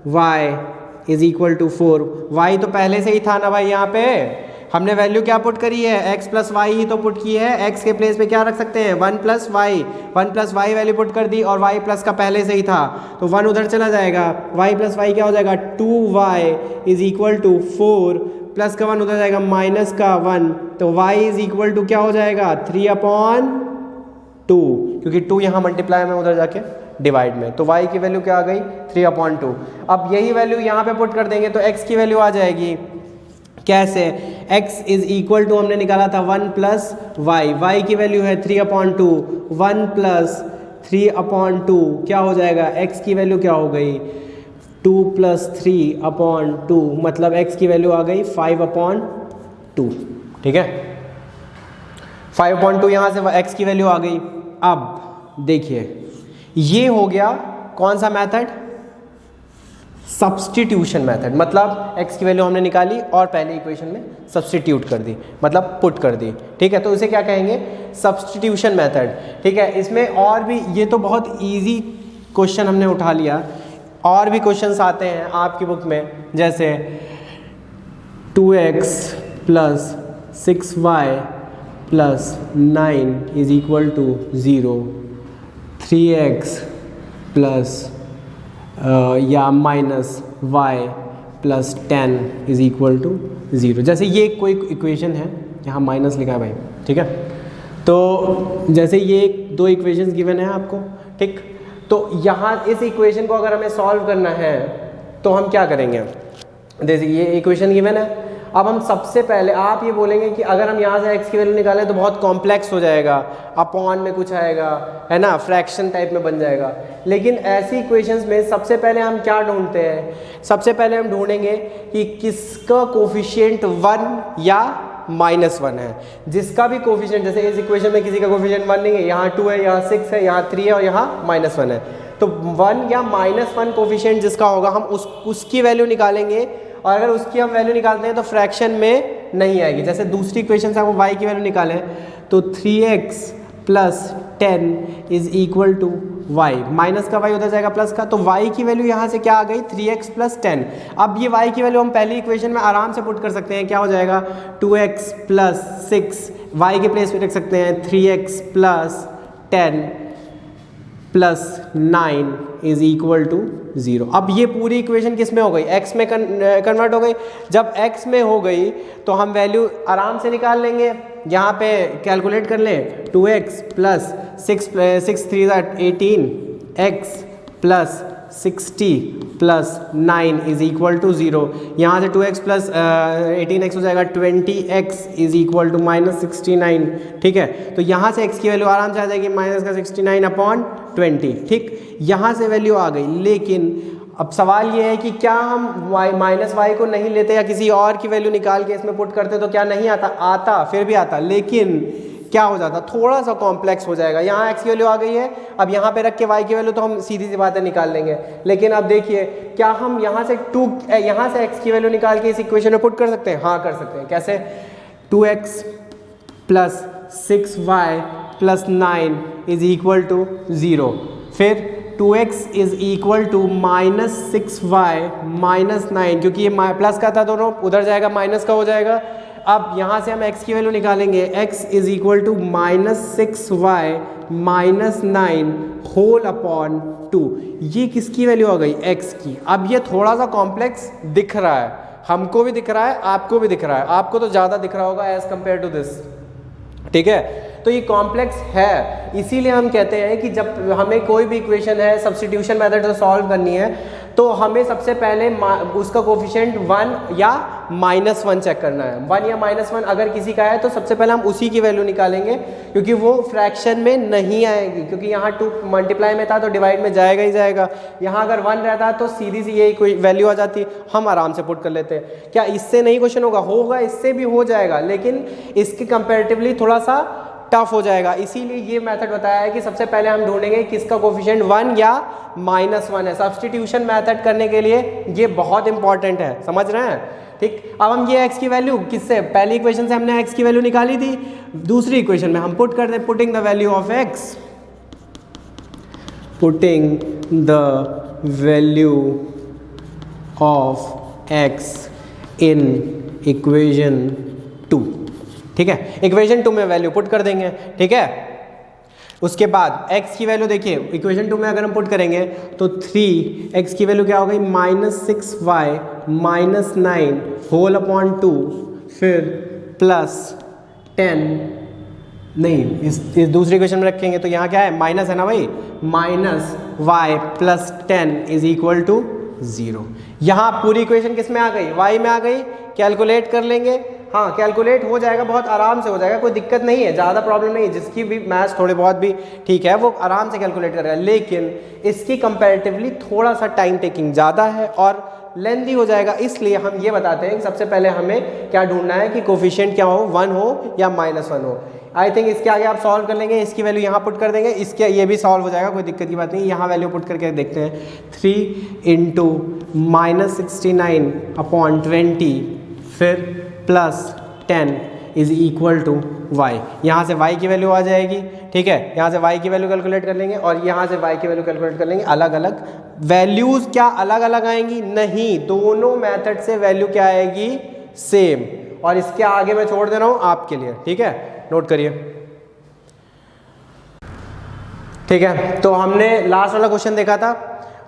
y is equal to 4। Y तो पहले से ही था ना भाई, यहाँ पे हमने वैल्यू क्या पुट करी है? x प्लस वाई ही तो पुट की है। x के प्लेस पे क्या रख सकते हैं? 1 प्लस वाई वैल्यू पुट कर दी, और y प्लस का पहले से ही था तो 1 उधर चला जाएगा। y प्लस वाई क्या हो जाएगा? 2y is equal to 4, plus का 1 उधर जाएगा, माइनस का 1, तो y इज इक्वल टू क्या हो जाएगा? 3/2, क्योंकि 2 यहाँ मल्टीप्लाई में, उधर जाके डिवाइड में, तो y की वैल्यू क्या आ गई? 3/2। अब यही वैल्यू यहाँ पे पुट कर देंगे तो x की वैल्यू आ जाएगी कैसे? x इज इक्वल टू हमने निकाला था 1 प्लस y की वैल्यू है 3/2, 1 प्लस 3/2 क्या हो जाएगा? x की वैल्यू क्या हो गई? 2 प्लस 3/2, मतलब x की वैल्यू आ गई 5/2, ठीक है। 5/2 यहाँ से x की वैल्यू आ गई। अब देखिए ये हो गया कौन सा मेथड? Substitution method. मतलब x की वैल्यू हमने निकाली और पहले इक्वेशन में सब्स्टिट्यूट कर दी, मतलब पुट कर दी, ठीक है। तो इसे क्या कहेंगे? सब्स्टिट्यूशन मेथड, ठीक है। इसमें और भी, ये तो बहुत इजी क्वेश्चन हमने उठा लिया, और भी क्वेश्चंस आते हैं आपकी बुक में, जैसे 2x plus 6y plus 9 is equal to 0, 3x plus या minus y plus 10 is equal to 0। जैसे ये कोई इक्वेशन है, यहाँ माइनस लिखा है भाई, ठीक है। तो जैसे ये 2 इक्वेशंस गिवन है आपको, ठीक। तो यहाँ इस इक्वेशन को अगर हमें सॉल्व करना है तो हम क्या करेंगे? जैसे ये इक्वेशन गिवन है, अब हम सबसे पहले, आप ये बोलेंगे कि अगर हम यहाँ से x की वैल्यू निकालें तो बहुत कॉम्प्लेक्स हो जाएगा, अपॉन में कुछ आएगा, है ना, फ्रैक्शन टाइप में बन जाएगा। लेकिन ऐसी इक्वेशंस में सबसे पहले हम क्या ढूंढते हैं? सबसे पहले हम ढूंढेंगे कि किसका कोफिशिएंट 1 या -1 है। जिसका भी कोफिशिएंट, जैसे इस इक्वेशन में किसी का कोफिशिएंट 1 नहीं है, यहाँ 2 है, यहाँ 6 है, यहाँ 3 है और यहाँ -1 है, तो 1 या -1 कोफिशिएंट जिसका होगा हम उसकी वैल्यू निकालेंगे। और अगर उसकी हम वैल्यू निकालते हैं तो फ्रैक्शन में नहीं आएगी। जैसे दूसरी इक्वेशन से हम y की वैल्यू निकालें तो 3x plus 10 is equal to y, minus का y उधर जाएगा प्लस का, तो y की वैल्यू यहाँ से क्या आ गई? 3x plus 10। अब ये y की वैल्यू हम पहली इक्वेशन में आराम से पुट कर सकते हैं, क्या हो जाएगा? 2x प्लस 6, y के प्लेस पे रख सकते हैं 3x plus 10 plus 9 is equal to 0। अब ये पूरी इक्वेशन किस में हो गई? x में कन्वर्ट हो गई। जब x में हो गई तो हम वैल्यू आराम से निकाल लेंगे, यहाँ पे कैलकुलेट कर लें, 2x plus 6 3 18, x plus 60 plus 9 is equal to 0। यहाँ से 2x प्लस 18x हो जाएगा 20x इज इक्वल टू -69, ठीक है। तो यहाँ से x की वैल्यू आराम से आ जाएगी -69/20, ठीक। यहाँ से वैल्यू आ गई। लेकिन अब सवाल ये है कि क्या हम -y को नहीं लेते या किसी और की वैल्यू निकाल के इसमें पुट करते तो क्या नहीं आता? फिर भी आता, लेकिन क्या हो जाता? थोड़ा सा कॉम्प्लेक्स हो जाएगा। यहाँ x की वैल्यू आ गई है, अब यहाँ पे रख के y की वैल्यू तो हम सीधी सी बातें निकाल लेंगे। लेकिन अब देखिए, क्या हम यहाँ से x की वैल्यू निकाल के इस इक्वेशन में पुट कर सकते हैं? हाँ, कर सकते हैं। कैसे? 2x plus 6y plus 9 is equal to 0। फिर 2x is equal to -6y -9, क्योंकि ये प्लस का था दोनों, उधर जाएगा माइनस का हो जाएगा। अब यहाँ से हम x की वैल्यू निकालेंगे, x is equal to -6y -9 whole upon 2। ये किसकी वैल्यू आ गई? x की। अब ये थोड़ा सा कॉम्प्लेक्स दिख रहा है, हमको भी दिख रहा है, आपको भी दिख रहा है, आपको तो ज़्यादा दिख रहा होगा एज कंपेयर टू दिस, ठीक है। तो ये कॉम्प्लेक्स है, इसीलिए हम कहते हैं कि जब हमें कोई भी इक्वेशन है सब्स्टिट्यूशन मेथड से सॉल्व करनी है तो हमें सबसे पहले उसका कोफिशिएंट 1 या -1 चेक करना है। 1 या -1 अगर किसी का है तो सबसे पहले हम उसी की वैल्यू निकालेंगे, क्योंकि वो फ्रैक्शन में नहीं आएगी, क्योंकि यहाँ 2 मल्टीप्लाई में था तो डिवाइड में जाएगा ही जाएगा। यहाँ अगर 1 रहता तो सीधी सी यही कोई वैल्यू आ जाती, हम आराम से पुट कर लेते हैं। क्या इससे नहीं क्वेश्चन होगा, इससे भी हो जाएगा, लेकिन इसके कंपेरेटिवली थोड़ा सा टफ हो जाएगा। इसीलिए ये मेथड बताया है कि सबसे पहले हम ढूंढेंगे किसका कोफिशिएंट 1 या -1 है। सब्स्टिट्यूशन मेथड करने के लिए ये बहुत इंपॉर्टेंट है, समझ रहे हैं, ठीक। अब हम ये x की वैल्यू किससे, पहली इक्वेशन से हमने x की वैल्यू निकाली थी, दूसरी इक्वेशन में हम पुट कर दें, putting the value of x, putting the value of x in equation 2, ठीक है। इक्वेशन 2 में वैल्यू पुट कर देंगे, ठीक है। उसके बाद x की वैल्यू देखिए, इक्वेशन 2 में अगर हम पुट करेंगे तो 3x की वैल्यू क्या हो गई, -6y -9 होल अपॉन 2, फिर +10, नहीं इस दूसरी इक्वेशन में रखेंगे तो यहाँ क्या है, माइनस है ना भाई, -y + 10 इज इक्वल टू 0। यहाँ पूरी इक्वेशन किस में आ गई, y में आ गई। कैलकुलेट कर लेंगे, हाँ कैलकुलेट हो जाएगा, बहुत आराम से हो जाएगा, कोई दिक्कत नहीं है, ज़्यादा प्रॉब्लम नहीं है। जिसकी भी मैथ्स थोड़े बहुत भी ठीक है वो आराम से कैलकुलेट करेगा, लेकिन इसकी कंपैरेटिवली थोड़ा सा टाइम टेकिंग ज़्यादा है और लेंथी हो जाएगा। इसलिए हम ये बताते हैं कि सबसे पहले हमें क्या ढूंढना है कि कोफिशिएंट क्या हो, 1 हो या -1 हो। आई थिंक इसके आगे आप सॉल्व कर लेंगे, इसकी वैल्यू यहाँ पुट कर देंगे, इसके ये भी सॉल्व हो जाएगा, कोई दिक्कत की बात नहीं। यहाँ वैल्यू पुट करके देखते हैं, 3 × -69 अपॉन 20 फिर +10 इज इक्वल टू y। यहाँ से y की वैल्यू आ जाएगी, ठीक है। यहाँ से y की वैल्यू कैलकुलेट कर लेंगे और यहाँ से y की वैल्यू कैलकुलेट कर लेंगे। अलग अलग वैल्यूज़ क्या अलग अलग आएंगी, नहीं, दोनों मेथड से वैल्यू क्या आएगी, सेम। और इसके आगे मैं छोड़ दे रहा हूँ आपके लिए, ठीक है, नोट करिए, ठीक है। तो हमने लास्ट वाला क्वेश्चन देखा था,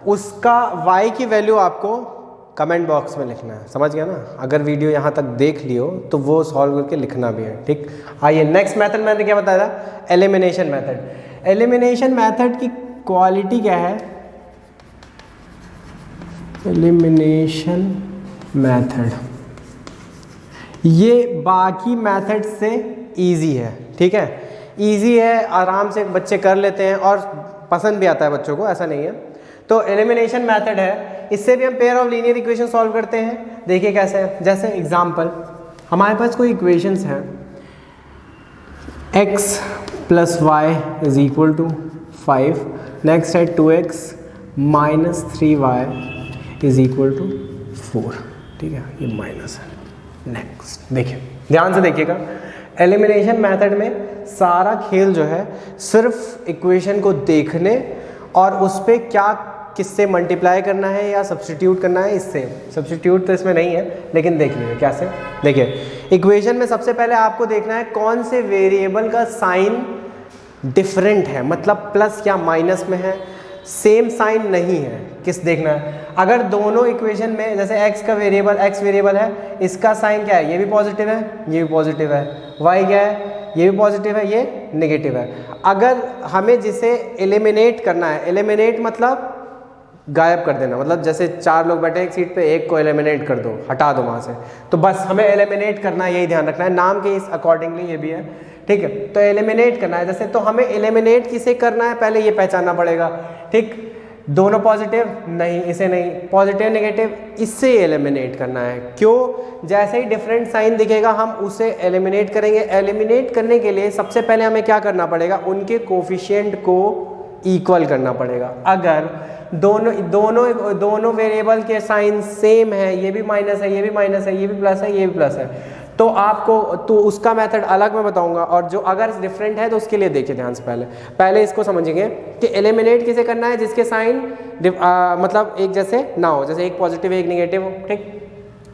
उसका y की वैल्यू आपको कमेंट बॉक्स में लिखना है, समझ गया ना। अगर वीडियो यहाँ तक देख लियो तो वो सॉल्व करके लिखना भी है, ठीक। आइए नेक्स्ट मेथड मैंने क्या बताया था, एलिमिनेशन मेथड। एलिमिनेशन मेथड की क्वालिटी क्या है, एलिमिनेशन मेथड ये बाकी मेथड से इजी है, ठीक है, इजी है, आराम से बच्चे कर लेते हैं और पसंद भी आता है बच्चों को, ऐसा नहीं है। तो एलिमिनेशन मेथड है, इससे भी हम pair of linear equation solve करते हैं। देखिए कैसे है, जैसे एग्जांपल हमारे पास कोई इक्वेशंस हैं, x + y = 5, नेक्स्ट है 2x - 3y = 4, ठीक है, ये माइनस है। नेक्स्ट देखिए, ध्यान से देखिएगा, एलिमिनेशन मेथड में सारा खेल जो है सिर्फ इक्वेशन को देखने और उस पर क्या किससे मल्टीप्लाई करना है या सब्स्टिट्यूट करना है, इससे। सब्स्टिट्यूट तो इसमें नहीं है, लेकिन देख लीजिए कैसे। देखिए इक्वेशन में सबसे पहले आपको देखना है कौन से वेरिएबल का साइन डिफरेंट है, मतलब प्लस या माइनस में है, सेम साइन नहीं है, किस देखना है। अगर दोनों इक्वेशन में जैसे x का वेरिएबल, x वेरिएबल है, इसका साइन क्या है, ये भी पॉजिटिव है, ये भी पॉजिटिव है, y क्या है, ये भी पॉजिटिव है, ये नेगेटिव है। अगर हमें जिसे एलिमिनेट करना है, एलिमिनेट मतलब गायब कर देना, मतलब जैसे 4 लोग बैठे एक सीट पे, एक को एलिमिनेट कर दो, हटा दो वहाँ से, तो बस हमें एलिमिनेट करना है, यही ध्यान रखना है, नाम के इस अकॉर्डिंगली ये भी है, ठीक है। तो एलिमिनेट करना है जैसे, तो हमें एलिमिनेट किसे करना है पहले ये पहचानना पड़ेगा, ठीक। दोनों पॉजिटिव, नहीं इसे नहीं, पॉजिटिव नेगेटिव, इससे एलिमिनेट करना है। क्यों, जैसे ही डिफरेंट साइन दिखेगा हम उसे एलिमिनेट करेंगे। एलिमिनेट करने के लिए सबसे पहले हमें क्या करना पड़ेगा, उनके कोफिशिएंट को इक्वल करना पड़ेगा। अगर दोनों वेरिएबल के साइन सेम है, ये भी माइनस है, ये भी माइनस है, ये भी प्लस है, ये भी प्लस है, तो आपको तो उसका मेथड अलग मैं बताऊंगा, और जो अगर डिफरेंट है तो उसके लिए देखिए ध्यान से पहले इसको समझेंगे कि एलिमिनेट किसे करना है जिसके साइन मतलब एक जैसे ना हो, जैसे एक पॉजिटिव एक नेगेटिव हो, ठीक।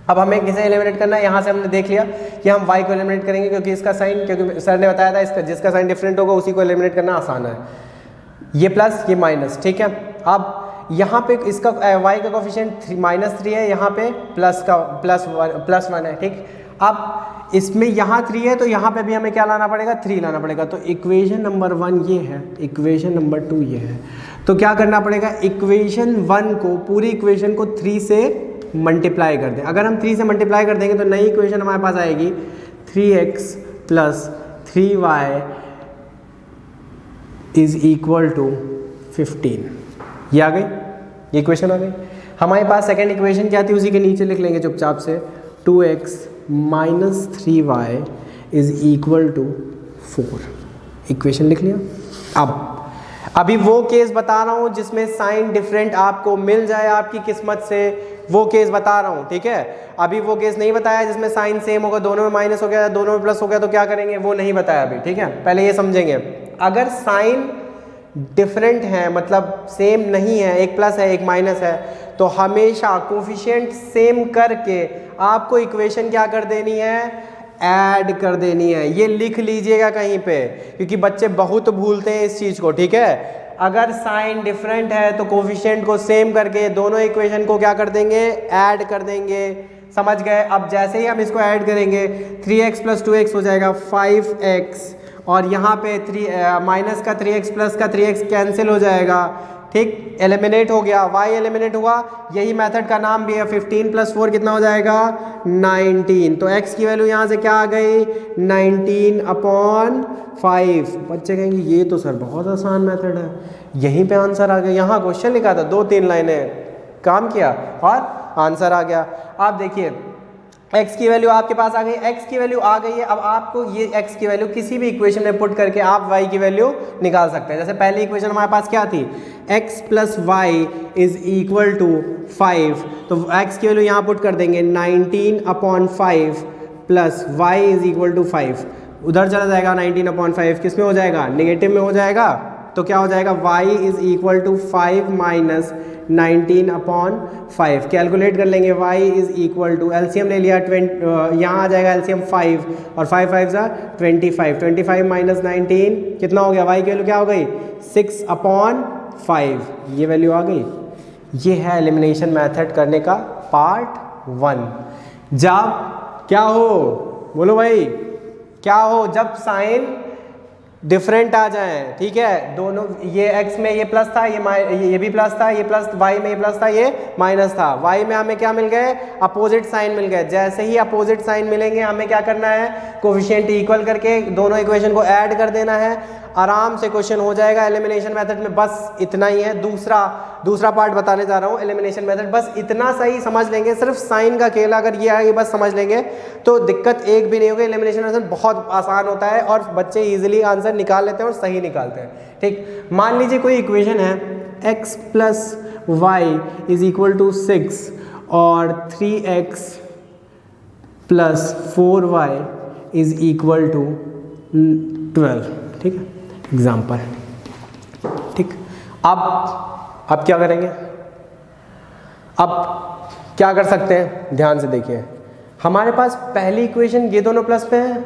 अब हमें किसे एलिमिनेट करना है, यहाँ से हमने देख लिया कि हम y को एलिमिनेट करेंगे क्योंकि इसका साइन, क्योंकि सर ने बताया था इसका जिसका साइन डिफरेंट होगा उसी को एलिमिनेट करना आसान है, ये प्लस ये माइनस, ठीक है। अब यहाँ पे इसका y का कोफिशिएंट -3 है, यहाँ पे +1 है, ठीक। अब इसमें यहाँ 3 है तो यहाँ पे भी हमें क्या लाना पड़ेगा, 3 लाना पड़ेगा। तो इक्वेशन नंबर 1 ये है, इक्वेशन नंबर 2 ये है। तो क्या करना पड़ेगा, इक्वेशन 1 को, पूरी इक्वेशन को 3 से मल्टीप्लाई कर दें। अगर हम 3 से मल्टीप्लाई कर देंगे तो नई इक्वेशन हमारे पास आएगी 3x + 3y = 15। ये आ गई, ये इक्वेशन आ गई। हमारे पास सेकंड इक्वेशन क्या थी, उसी के नीचे लिख लेंगे चुपचाप से, 2x - 3y = 4। इक्वेशन लिख लिया। अब अभी वो केस बता रहा हूँ जिसमें साइन डिफरेंट आपको मिल जाए आपकी किस्मत से, वो केस बता रहा हूँ, ठीक है। अभी वो केस नहीं बताया जिसमें साइन सेम होगा, दोनों में माइनस हो गया, दोनों में प्लस हो गया, तो क्या करेंगे वो नहीं बताया अभी, ठीक है। पहले ये समझेंगे, अगर साइन डिफरेंट है मतलब सेम नहीं है, एक प्लस है एक माइनस है, तो हमेशा कोफिशिएंट सेम करके आपको इक्वेशन क्या कर देनी है, ऐड कर देनी है। ये लिख लीजिएगा कहीं पे, क्योंकि बच्चे बहुत भूलते हैं इस चीज़ को, ठीक है। अगर साइन डिफरेंट है तो कोफिशिएंट को सेम करके दोनों इक्वेशन को क्या कर देंगे, ऐड कर देंगे, समझ गए। अब जैसे ही हम इसको ऐड करेंगे 3x + 2x हो जाएगा 5x, और यहाँ पे माइनस का 3x प्लस का 3x कैंसिल हो जाएगा, ठीक, एलिमिनेट हो गया, y एलिमिनेट हुआ। यही मेथड का नाम भी है। 15 + 4 कितना हो जाएगा, 19। तो x की वैल्यू यहाँ से क्या आ गई, 19/5। बच्चे कहेंगे ये तो सर बहुत आसान मेथड है, यहीं पे आंसर आ गया। यहाँ क्वेश्चन लिखा था, 2-3 लाइनें काम किया और आंसर आ गया। आप देखिए x की वैल्यू आपके पास आ गई, x की वैल्यू आ गई है। अब आपको ये x की वैल्यू किसी भी इक्वेशन में पुट करके आप y की वैल्यू निकाल सकते हैं। जैसे पहली इक्वेशन हमारे पास क्या थी, x + y = 5, तो x की वैल्यू यहाँ पुट कर देंगे 19/5 + y = 5। उधर चला जाएगा 19/5, किस में हो जाएगा, नेगेटिव में हो जाएगा। तो क्या हो जाएगा, y = 5 - 19/5। कैलकुलेट कर लेंगे, y = एलसीएम ले लिया, यहाँ आ जाएगा एलसीएम 5 और 5 5 = 25। 25 - 19 कितना हो गया, y की वैल्यू क्या हो गई, 6/5। ये वैल्यू आ गई। ये है एलिमिनेशन मेथड करने का पार्ट 1। जब क्या हो, बोलो भाई, क्या हो, जब साइन डिफरेंट आ जाए, ठीक है। दोनों, ये x में ये प्लस था, ये भी प्लस था, ये प्लस, y में ये प्लस था, ये माइनस था। y में हमें क्या मिल गए, अपोजिट साइन मिल गए। जैसे ही अपोजिट साइन मिलेंगे हमें क्या करना है, कोफिशिएंट इक्वल करके दोनों इक्वेशन को ऐड कर देना है। आराम से क्वेश्चन हो जाएगा एलिमिनेशन मेथड में। बस इतना ही है। दूसरा पार्ट बताने जा रहा हूँ एलिमिनेशन मेथड। बस इतना सही समझ लेंगे, सिर्फ साइन का खेल अगर ये आगे बस समझ लेंगे तो दिक्कत एक भी नहीं होगी। एलिमिनेशन मेथड बहुत आसान होता है और बच्चे इजीली आंसर निकाल लेते हैं और सही निकालते हैं, ठीक। मान लीजिए कोई इक्वेशन है x + y = 6 और 3x + 4y = 12, ठीक है, एग्जाम्पल, ठीक। अब क्या करेंगे, अब क्या कर सकते हैं, ध्यान से देखिए। हमारे पास पहली इक्वेशन ये दोनों प्लस में है,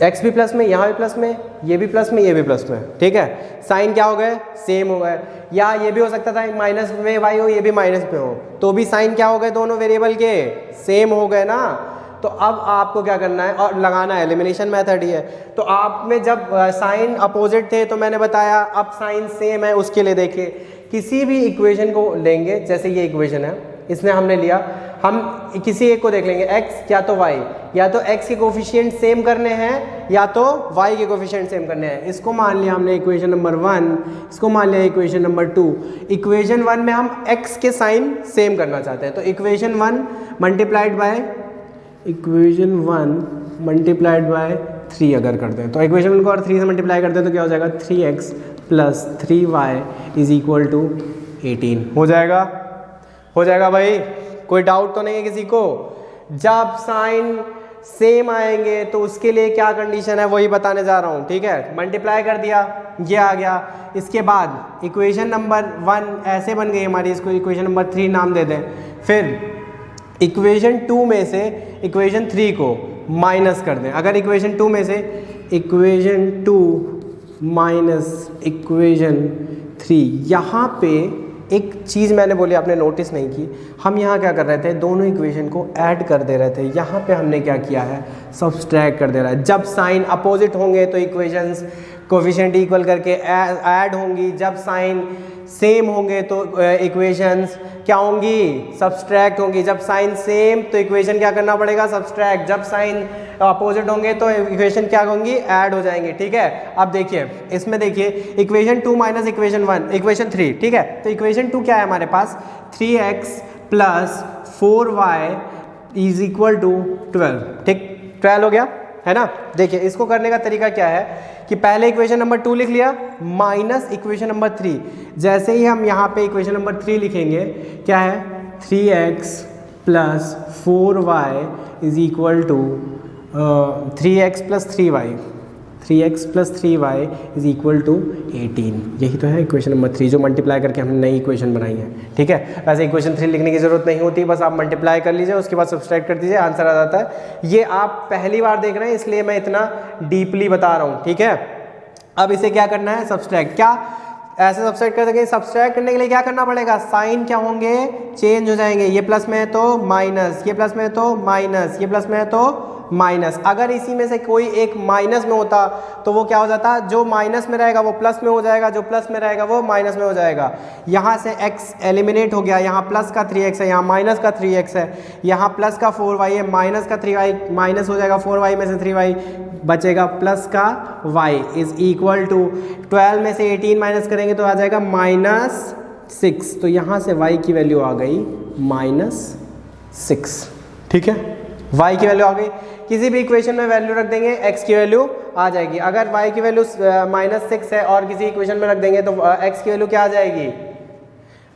x भी प्लस में, यहाँ भी प्लस में, ये भी प्लस में, ये भी प्लस में, ठीक है। साइन क्या हो गए, सेम हो गए। या ये भी हो सकता था माइनस में y हो, ये भी माइनस में हो, तो भी साइन क्या हो गए, दोनों वेरिएबल के सेम हो गए ना। तो अब आपको क्या करना है, और लगाना है, एलिमिनेशन मेथड ही है। तो आप में जब साइन अपोजिट थे तो मैंने बताया, अब साइन सेम है उसके लिए देखिए, किसी भी इक्वेशन को लेंगे, जैसे ये इक्वेशन है, इसने हमने लिया, हम किसी एक को देख लेंगे, x या तो y, या तो x के कोफिशिएंट सेम करने हैं या तो y के कोफिशिएंट सेम करने हैं। इसको मान लिया हमने इक्वेशन नंबर 1, इसको मान लिया इक्वेशन नंबर 2। इक्वेशन 1 में हम x के साइन सेम करना चाहते हैं, तो equation 1 multiplied by equation 1 multiplied by 3 अगर करते हैं, तो इक्वेशन 1 को और 3 से मल्टीप्लाई करते हैं तो क्या हो जाएगा, 3x + 3y = 18 हो जाएगा। हो जाएगा भाई, कोई डाउट तो नहीं है किसी को। जब साइन सेम आएंगे तो उसके लिए क्या कंडीशन है वही बताने जा रहा हूँ, ठीक है। मल्टीप्लाई कर दिया, ये आ गया। इसके बाद इक्वेशन नंबर 1 ऐसे बन गई हमारी, इसको इक्वेशन नंबर 3 नाम दे दें। फिर इक्वेशन 2 में से इक्वेशन 3 को माइनस कर दें। अगर इक्वेशन 2 में से इक्वेशन 2 माइनस इक्वेशन 3, यहाँ पे एक चीज़ मैंने बोली आपने नोटिस नहीं की, हम यहाँ क्या कर रहे थे, दोनों इक्वेशन को ऐड कर दे रहे थे। यहाँ पे हमने क्या किया है, सब्सट्रैक्ट कर दे रहा है। जब साइन अपोजिट होंगे तो इक्वेशंस कोफिशिएंट इक्वल करके ऐड होंगी, जब साइन सेम होंगे तो इक्वेशंस क्या होंगी, सब्सट्रैक्ट होंगी। जब साइन सेम तो इक्वेशन क्या करना पड़ेगा, सब्सट्रैक्ट। जब साइन अपोजिट होंगे तो इक्वेशन क्या होंगी, ऐड हो जाएंगे, ठीक है। अब देखिए इसमें, देखिए इक्वेशन 2 माइनस इक्वेशन 1, इक्वेशन 3, ठीक है। तो इक्वेशन 2 क्या है हमारे पास, 3x plus 4y is equal to 12, ठीक, 12 हो गया है ना। देखिए इसको करने का तरीका क्या है कि पहले इक्वेशन नंबर 2 लिख लिया माइनस इक्वेशन नंबर 3। जैसे ही हम यहाँ पे इक्वेशन नंबर 3 लिखेंगे, क्या है, 3x plus 4y is equal to 3x plus 3y, 3x plus 3y is equal to 18। यही तो है इक्वेशन नंबर 3 जो मल्टीप्लाई करके हमने नई इक्वेशन बनाई है, ठीक है। वैसे इक्वेशन 3 लिखने की ज़रूरत नहीं होती, बस आप मल्टीप्लाई कर लीजिए, उसके बाद सब्सट्रैक्ट कर दीजिए, आंसर आ जाता है। ये आप पहली बार देख रहे हैं इसलिए मैं इतना डीपली बता रहा हूँ, ठीक है। अब इसे क्या करना है, सब्सट्रैक्ट। क्या ऐसे सब्सट्रैक्ट कर सकें, सब्सट्रैक्ट करने के लिए क्या करना पड़ेगा, साइन क्या होंगे, चेंज हो जाएंगे। ये प्लस में है तो माइनस, ये प्लस में है तो माइनस, ये प्लस में है तो माइनस। अगर इसी में से कोई एक माइनस में होता तो वो क्या हो जाता, जो माइनस में रहेगा वो प्लस में हो जाएगा, जो प्लस में रहेगा वो माइनस में हो जाएगा। यहाँ से x एलिमिनेट हो गया, यहाँ प्लस का 3x है, यहाँ माइनस का 3x है, यहाँ प्लस का 4y है, माइनस का 3y माइनस हो जाएगा, 4y में से 3y बचेगा, प्लस का y इज इक्वल टू 12 में से 18 माइनस करेंगे तो आ जाएगा -6। तो यहाँ से y की वैल्यू आ गई -6, ठीक है। y की वैल्यू आ गई, किसी भी इक्वेशन में वैल्यू रख देंगे x की वैल्यू आ जाएगी। अगर y की वैल्यू -6 है और किसी इक्वेशन में रख देंगे तो x की वैल्यू क्या आ जाएगी।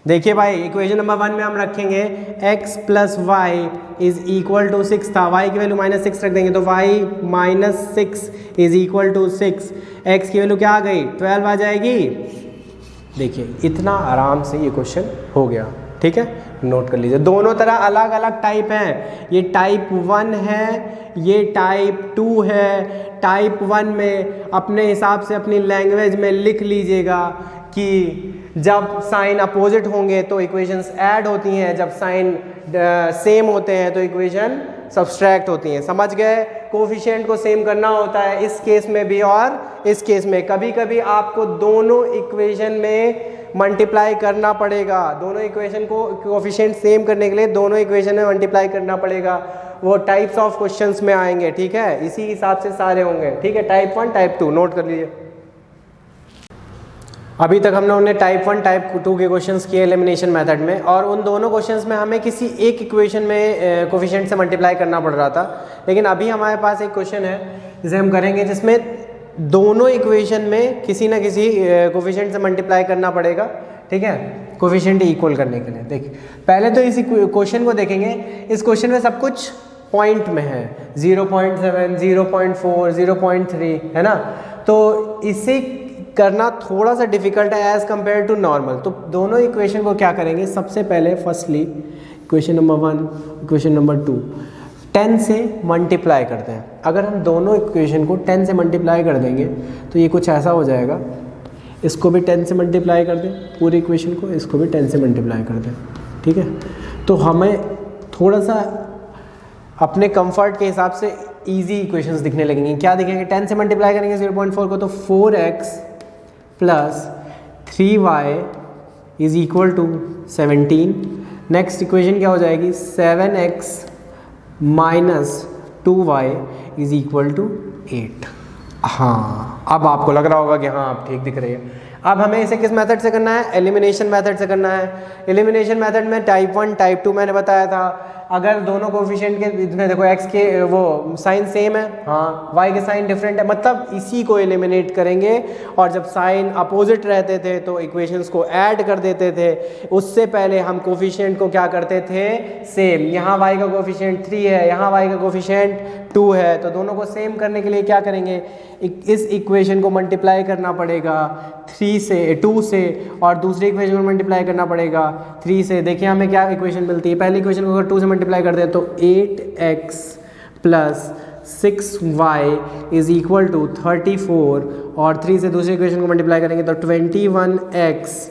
देखिए भाई इक्वेशन नंबर 1 में हम रखेंगे x plus y is equal to 6 था, y की वैल्यू -6 रख देंगे तो y -6 is equal to 6, x की वैल्यू क्या आ गई, 12 आ जाएगी। देखिए इतना आराम से ये क्वेश्चन हो गया, ठीक है, नोट कर लीजिए। दोनों तरह अलग अलग टाइप हैं, ये टाइप 1 है, ये टाइप 2 है। टाइप 1 में अपने हिसाब से अपनी लैंग्वेज में लिख लीजिएगा कि जब साइन अपोजिट होंगे तो इक्वेशंस ऐड होती हैं, जब साइन सेम होते हैं तो इक्वेशन सब्सट्रैक्ट होती हैं। समझ गए, कोफिशिएंट को सेम करना होता है इस केस में भी और इस केस में। कभी कभी आपको दोनों इक्वेशन में मल्टीप्लाई करना पड़ेगा, दोनों इक्वेशन को कोफिशिएंट सेम करने के लिए दोनों इक्वेशन में मल्टीप्लाई करना पड़ेगा। वो टाइप्स ऑफ क्वेश्चंस में आएंगे, ठीक है, इसी हिसाब से सारे होंगे, ठीक है। टाइप 1 टाइप 2 नोट कर लीजिए। अभी तक हम लोगों ने टाइप 1 टाइप 2 के क्वेश्चंस किए एलिमिनेशन मेथड में, और उन दोनों क्वेश्चंस में हमें किसी एक इक्वेशन में कोफिशिएंट से मल्टीप्लाई करना पड़ रहा था। लेकिन अभी हमारे पास एक क्वेश्चन है जिसे हम करेंगे जिसमें दोनों इक्वेशन में किसी ना किसी कोफिशिएंट से मल्टीप्लाई करना पड़ेगा, ठीक है, कोफिशिएंट इक्वल करने के लिए। देखिए पहले तो इस क्वेश्चन को देखेंगे। इस क्वेश्चन में सब कुछ पॉइंट में है, 0.7, 0.4, 0.3, है ना। तो इसे करना थोड़ा सा डिफिकल्ट है एज़ कम्पेयर टू नॉर्मल। तो दोनों इक्वेशन को क्या करेंगे, सबसे पहले firstly equation number 1 equation number 2 10 से मल्टीप्लाई करते हैं। अगर हम दोनों इक्वेशन को 10 से मल्टीप्लाई कर देंगे तो ये कुछ ऐसा हो जाएगा, इसको भी 10 से मल्टीप्लाई कर दें पूरी इक्वेशन को, इसको भी 10 से मल्टीप्लाई कर दें, ठीक है। तो हमें थोड़ा सा अपने कंफर्ट के हिसाब से इजी इक्वेशंस दिखने लगेंगी। क्या दिखेंगे, 10 से मल्टीप्लाई करेंगे 0.4 को तो 4x plus 3y is equal to 17। Next equation क्या हो जाएगी, 7x minus 2y is equal to 8। हाँ, अब आपको लग रहा होगा कि हाँ आप ठीक दिख रही है। अब हमें इसे किस मेथड से करना है, एलिमिनेशन मेथड से करना है। एलिमिनेशन मेथड में टाइप 1 टाइप 2 मैंने बताया था। अगर दोनों कोफिशिएंट के इसमें देखो x के वो साइन सेम है, हाँ y के साइन डिफरेंट है, मतलब इसी को एलिमिनेट करेंगे। और जब साइन अपोजिट रहते थे तो इक्वेशंस को ऐड कर देते थे। उससे पहले हम कोफिशिएंट को क्या करते थे, सेम। यहाँ y का कोफिशिएंट 3 है, यहाँ y का कोफिशिएंट 2 है, तो दोनों को सेम करने के लिए क्या करेंगे, इस इक्वेशन को मल्टीप्लाई करना पड़ेगा 2 से, और दूसरी इक्वेशन को मल्टीप्लाई करना पड़ेगा 3 से। देखिए हमें क्या इक्वेशन मिलती है, पहली इक्वेशन को अगर 2 से मल्टीप्लाई कर दें तो 8x plus 6y is equal to 34, और 3 से दूसरी इक्वेशन को मल्टीप्लाई करेंगे तो 21x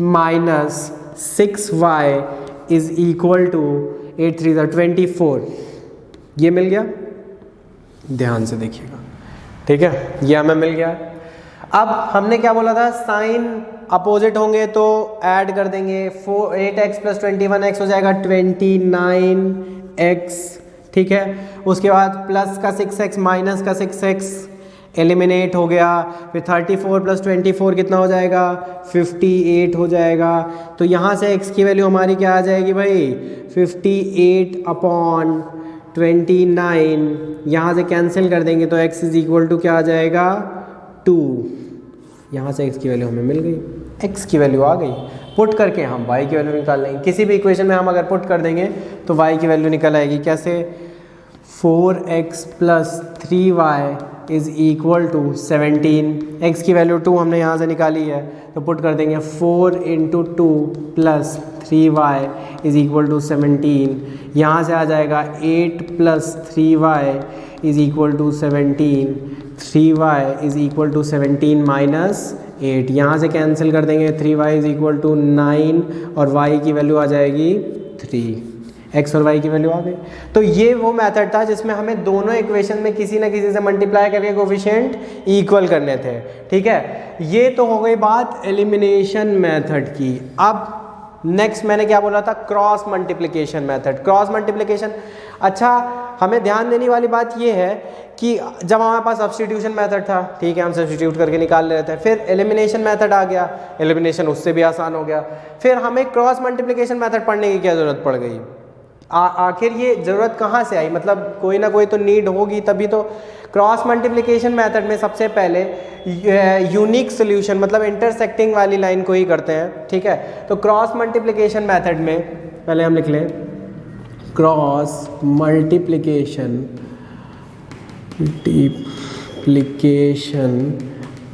minus 6y is equal to 8 3 24। ये मिल गया, ध्यान से देखिएगा, ठीक है, ये हमें मिल गया। अब हमने क्या बोला था, साइन अपोजिट होंगे तो ऐड कर देंगे। 8x प्लस 21x हो जाएगा 29x, ठीक है। उसके बाद प्लस का 6x माइनस का 6x एलिमिनेट हो गया। फिर 34 प्लस 24 कितना हो जाएगा, 58 हो जाएगा। तो यहाँ से x की वैल्यू हमारी क्या आ जाएगी भाई, 58/29। यहाँ से कैंसिल कर देंगे तो x इज इक्वल टू क्या आ जाएगा, 2। यहाँ से x की वैल्यू हमें मिल गई, x की वैल्यू आ गई। पुट करके हम y की वैल्यू निकाल लेंगे। किसी भी इक्वेशन में हम अगर पुट कर देंगे तो y की वैल्यू निकल आएगी। कैसे, 4x plus 3y is equal to 17। x की वैल्यू 2 हमने यहाँ से निकाली है, तो पुट कर देंगे 4 × 2 plus 3y is equal to 17। यहाँ से आ जाएगा 8 plus 3y is equal to 17। 3y is equal to 17 minus 8, यहाँ से कैंसिल कर देंगे। 3y इज इक्वल टू 9 और y की वैल्यू आ जाएगी 3। x और y की वैल्यू आ गई। तो ये वो मेथड था जिसमें हमें दोनों इक्वेशन में किसी ना किसी से मल्टीप्लाई करके कोफिशिएंट इक्वल करने थे, ठीक है। ये तो हो गई बात एलिमिनेशन मेथड की। अब नेक्स्ट मैंने क्या बोला था, cross multiplication method. Cross multiplication, अच्छा हमें ध्यान देने वाली बात ये है कि जब हमारे पास सब्स्टिट्यूशन मेथड था, ठीक है, हम सब्स्टिट्यूट करके निकाल ले रहे थे। फिर एलिमिनेशन मेथड आ गया, एलिमिनेशन उससे भी आसान हो गया। फिर हमें क्रॉस मल्टीप्लिकेशन मेथड पढ़ने की क्या ज़रूरत पड़ गई। आखिर ये ज़रूरत कहाँ से आई, मतलब कोई ना कोई तो नीड होगी तभी तो। क्रॉस मल्टीप्लिकेशन मेथड में सबसे पहले यूनिक सोल्यूशन, मतलब इंटरसेक्टिंग वाली लाइन को ही करते हैं, ठीक है। तो क्रॉस मल्टीप्लिकेशन मेथड में पहले हम लिख लें क्रॉस मल्टीप्लिकेशन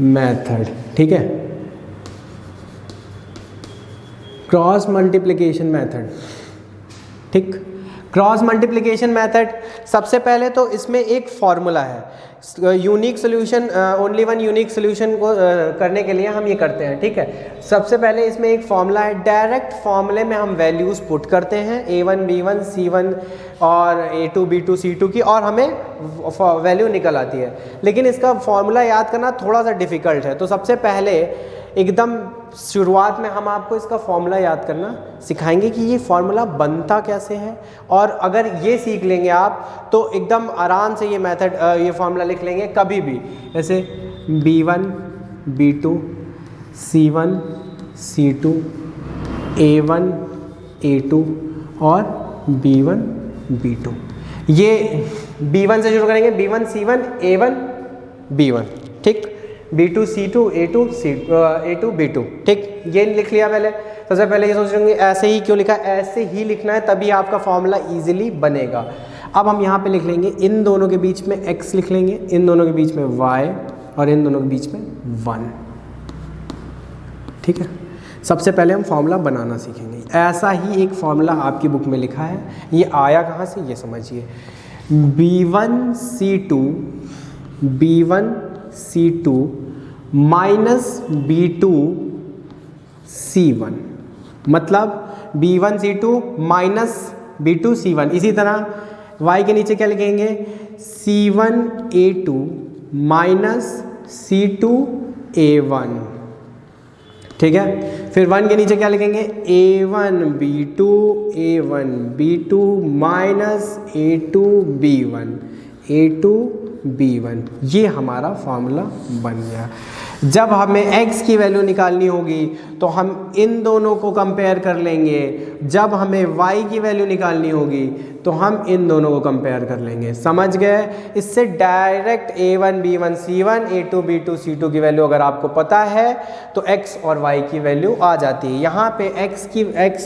मेथड, ठीक है। क्रॉस मल्टीप्लिकेशन मेथड, ठीक। क्रॉस मल्टीप्लिकेशन मेथड सबसे पहले तो इसमें एक फॉर्मूला है। Unique solution, only one unique solution को करने के लिए हम ये करते हैं, ठीक है। सबसे पहले इसमें एक फॉर्मूला है, डायरेक्ट फॉर्मूले में हम वैल्यूज़ पुट करते हैं a1 b1 c1 और a2 b2 c2 की, और हमें वैल्यू निकल आती है। लेकिन इसका फॉर्मूला याद करना थोड़ा सा डिफ़िकल्ट है, तो सबसे पहले एकदम शुरुआत में हम आपको इसका फॉर्मूला याद करना सिखाएंगे कि ये फॉर्मूला बनता कैसे है। और अगर ये सीख लेंगे आप तो एकदम आराम से ये मेथड, ये फॉर्मूला लिख लेंगे कभी भी। जैसे b1 b2 c1 c2 a1 a2 और b1 b2। ये b1 से शुरू करेंगे, b1 c1 a1 b1, ठीक। b2 c2 a2 b2, ठीक। ये लिख लिया पहले। सबसे पहले ये सोच रहे ऐसे ही क्यों लिखा, ऐसे ही लिखना है तभी आपका फॉर्मूला इजीली बनेगा। अब हम यहाँ पे लिख लेंगे, इन दोनों के बीच में x लिख लेंगे, इन दोनों के बीच में y और इन दोनों के बीच में 1, ठीक है। सबसे पहले हम फॉर्मूला बनाना सीखेंगे। ऐसा ही एक फॉर्मूला आपकी बुक में लिखा है, ये आया कहाँ से ये समझिए। b1 c2 minus b2 c1, मतलब b1 c2 minus b2 c1। इसी तरह y के नीचे क्या लिखेंगे, c1 a2 minus c2 a1, ठीक है। फिर 1 के नीचे क्या लिखेंगे, a1 b2 minus a2 b1, a2 B1। ये हमारा फॉर्मूला बन गया। जब हमें x की वैल्यू निकालनी होगी तो हम इन दोनों को कंपेयर कर लेंगे, जब हमें y की वैल्यू निकालनी होगी तो हम इन दोनों को कंपेयर कर लेंगे। समझ गए? इससे direct a1 b1 c1 a2 b2 c2 की वैल्यू अगर आपको पता है तो x और y की वैल्यू आ जाती है। यहाँ पे x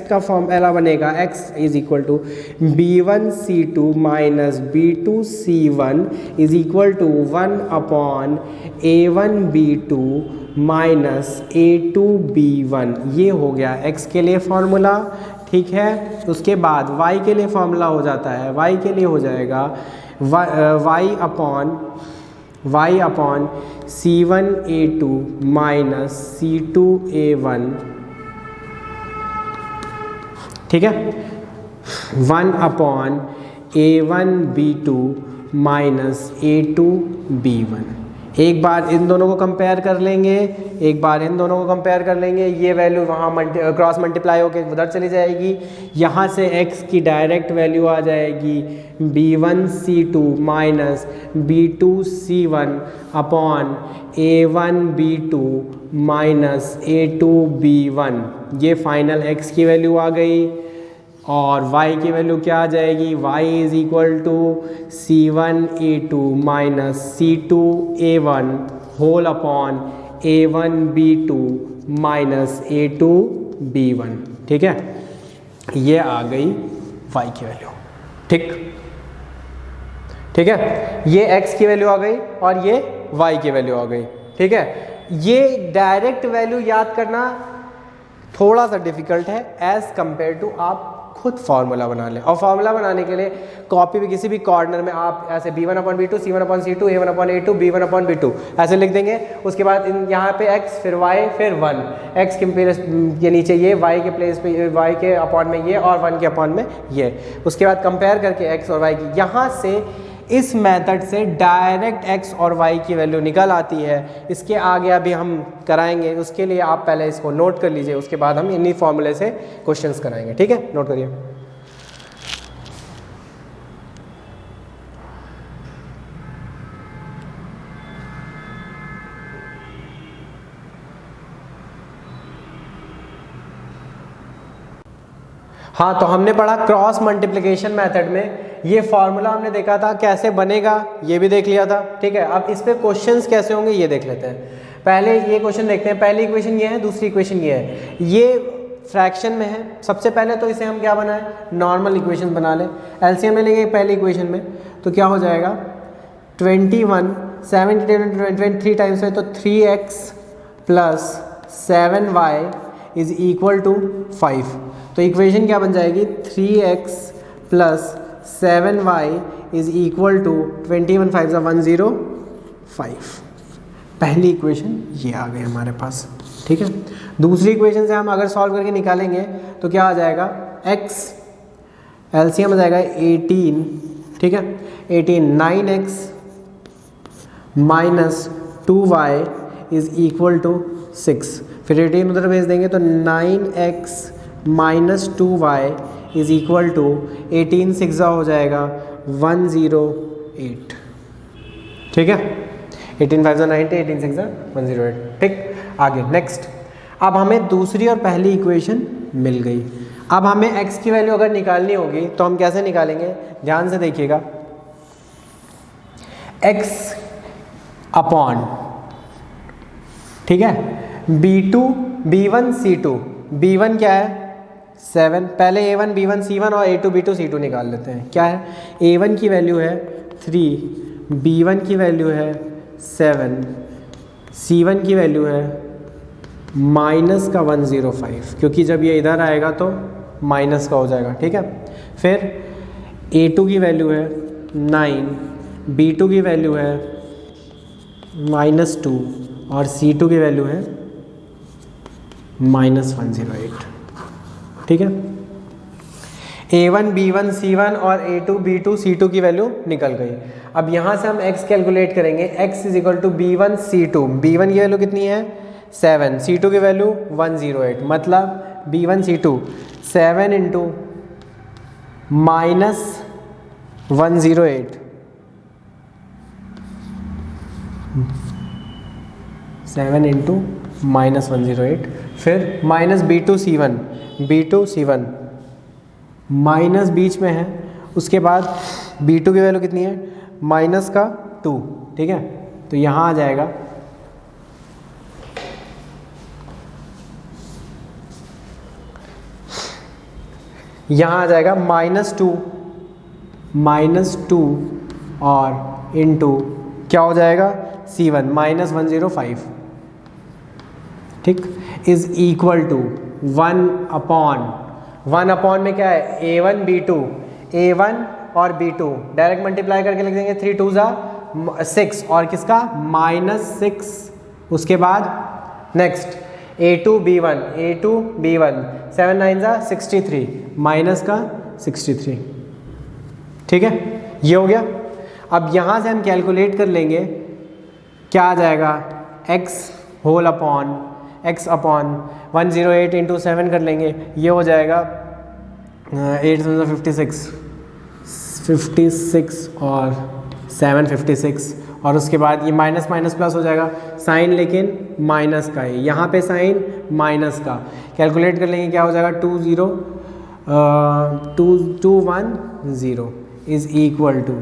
का फॉर्मूला बनेगा x is equal to b1 c2 minus b2 c1 is equal to 1 upon a1 b2 minus a2 b1। ये हो गया x के लिए फॉर्मूला, ठीक है। उसके बाद y के लिए फॉर्मूला हो जाता है, y के लिए हो जाएगा y upon c1 a2 minus c2 a1, ठीक है। 1 upon a1 b2 minus a2 b1। एक बार इन दोनों को कंपेयर कर लेंगे, एक बार इन दोनों को कंपेयर कर लेंगे। ये वैल्यू वहाँ क्रॉस मल्टीप्लाई होकर उधर चली जाएगी। यहाँ से x की डायरेक्ट वैल्यू आ जाएगी b1 c2 minus b2 c1 upon a1 b2 minus a2 b1। ये फाइनल x की वैल्यू आ गई। और y की वैल्यू क्या आ जाएगी? y is equal to c1 a2 minus c2 a1 whole upon a1 b2 minus a2 b1, ठीक है। ये आ गई y की वैल्यू, ठीक है। ये x की वैल्यू आ गई और ये y की वैल्यू आ गई, ठीक है। ये डायरेक्ट वैल्यू याद करना थोड़ा सा डिफिकल्ट है एज कंपेयर टू आप खुद फार्मूला बना लें। और फार्मूला बनाने के लिए कॉपी पे किसी भी कॉर्नर में आप ऐसे b1 upon b2 c1 upon c2 a1 upon a2 b1 upon b2 ऐसे लिख देंगे। उसके बाद यहाँ पे x फिर y फिर 1, x के प्लेस के नीचे ये, y के प्लेस पे y के अपॉन में ये और 1 के अपॉन में ये। उसके बाद कंपेयर करके x और y की, यहाँ से इस मेथड से डायरेक्ट x और y की वैल्यू निकल आती है। इसके आगे अभी हम कराएंगे, उसके लिए आप पहले इसको नोट कर लीजिए, उसके बाद हम इन्हीं फॉर्मूले से क्वेश्चंस कराएंगे, ठीक है। नोट करिए। हाँ, तो हमने पढ़ा क्रॉस मल्टीप्लिकेशन मेथड में ये फार्मूला हमने देखा था कैसे बनेगा, ये भी देख लिया था, ठीक है। अब इस पे क्वेश्चंस कैसे होंगे ये देख लेते हैं। पहले ये क्वेश्चन देखते हैं। पहली इक्वेशन ये है, दूसरी इक्वेशन ये है। ये फ्रैक्शन में है। सबसे पहले तो इसे हम क्या बनाएं, नॉर्मल इक्वेशन बना लें। एलसीएम में लेंगे पहली इक्वेशन में, तो क्या हो जाएगा 21 23 टाइम्स है तो 3x plus 7y is equal to 5। तो इक्वेशन क्या बन जाएगी 3x plus 7y is equal to 21 5 105। पहली इक्वेशन ये आ गई हमारे पास, ठीक है। दूसरी इक्वेशन से हम अगर सॉल्व करके निकालेंगे तो क्या आ जाएगा x एलसीएम आ जाएगा 18, ठीक है। 18 9x minus 2y is equal to 6। फिर 18 उधर भेज देंगे तो 9x minus 2y is equal to 18 6 हो जाएगा 108, ठीक है। 18 5 90 18 6 108, ठीक। आगे नेक्स्ट, अब हमें दूसरी और पहली इक्वेशन मिल गई। अब हमें x की वैल्यू अगर निकालनी होगी तो हम कैसे निकालेंगे, ध्यान से देखिएगा। x अपॉन, ठीक है, b2 b1 c2। b1 क्या है 7। पहले a1 b1 c1 और a2 b2 c2 निकाल लेते हैं। क्या है, a1 की वैल्यू है 3, b1 की वैल्यू है 7, c1 की वैल्यू है माइनस का 105, क्योंकि जब ये इधर आएगा तो माइनस का हो जाएगा, ठीक है। फिर a2 की वैल्यू है 9, b2 की वैल्यू है -2 और c2 की वैल्यू है -108, ठीक है। a1 b1 c1 और a2 b2 c2 की वैल्यू निकल गई। अब यहाँ से हम x कैलकुलेट करेंगे। x is equal to b1 c2। b1 की वैल्यू कितनी है 7, c2 की वैल्यू 108, मतलब b1 c2 7 इंटू -108 7 इंटू -108, फिर माइनस B2C1 माइनस बीच में है, उसके बाद B2 की वैल्यू कितनी है, -2, ठीक है। तो यहाँ आ जाएगा -2 और इंटू क्या हो जाएगा C1 -105, ठीक, इज इक्वल टू 1 अपॉन में क्या है A1 और B2 डायरेक्ट मल्टीप्लाई करके लिख देंगे, 3 2 = 6 और किसका -6, उसके बाद नेक्स्ट A2 B1 7 9 = 63 माइनस का 63, ठीक है, ये हो गया। अब यहाँ से हम कैलकुलेट कर लेंगे, क्या आ जाएगा x अपॉन 108 इंटू 7 कर लेंगे, ये हो जाएगा 8 56 और 7 56, और उसके बाद ये माइनस प्लस हो जाएगा, साइन लेकिन माइनस का है, यहाँ पे साइन माइनस का, कैलकुलेट कर लेंगे क्या हो जाएगा 210 is equal to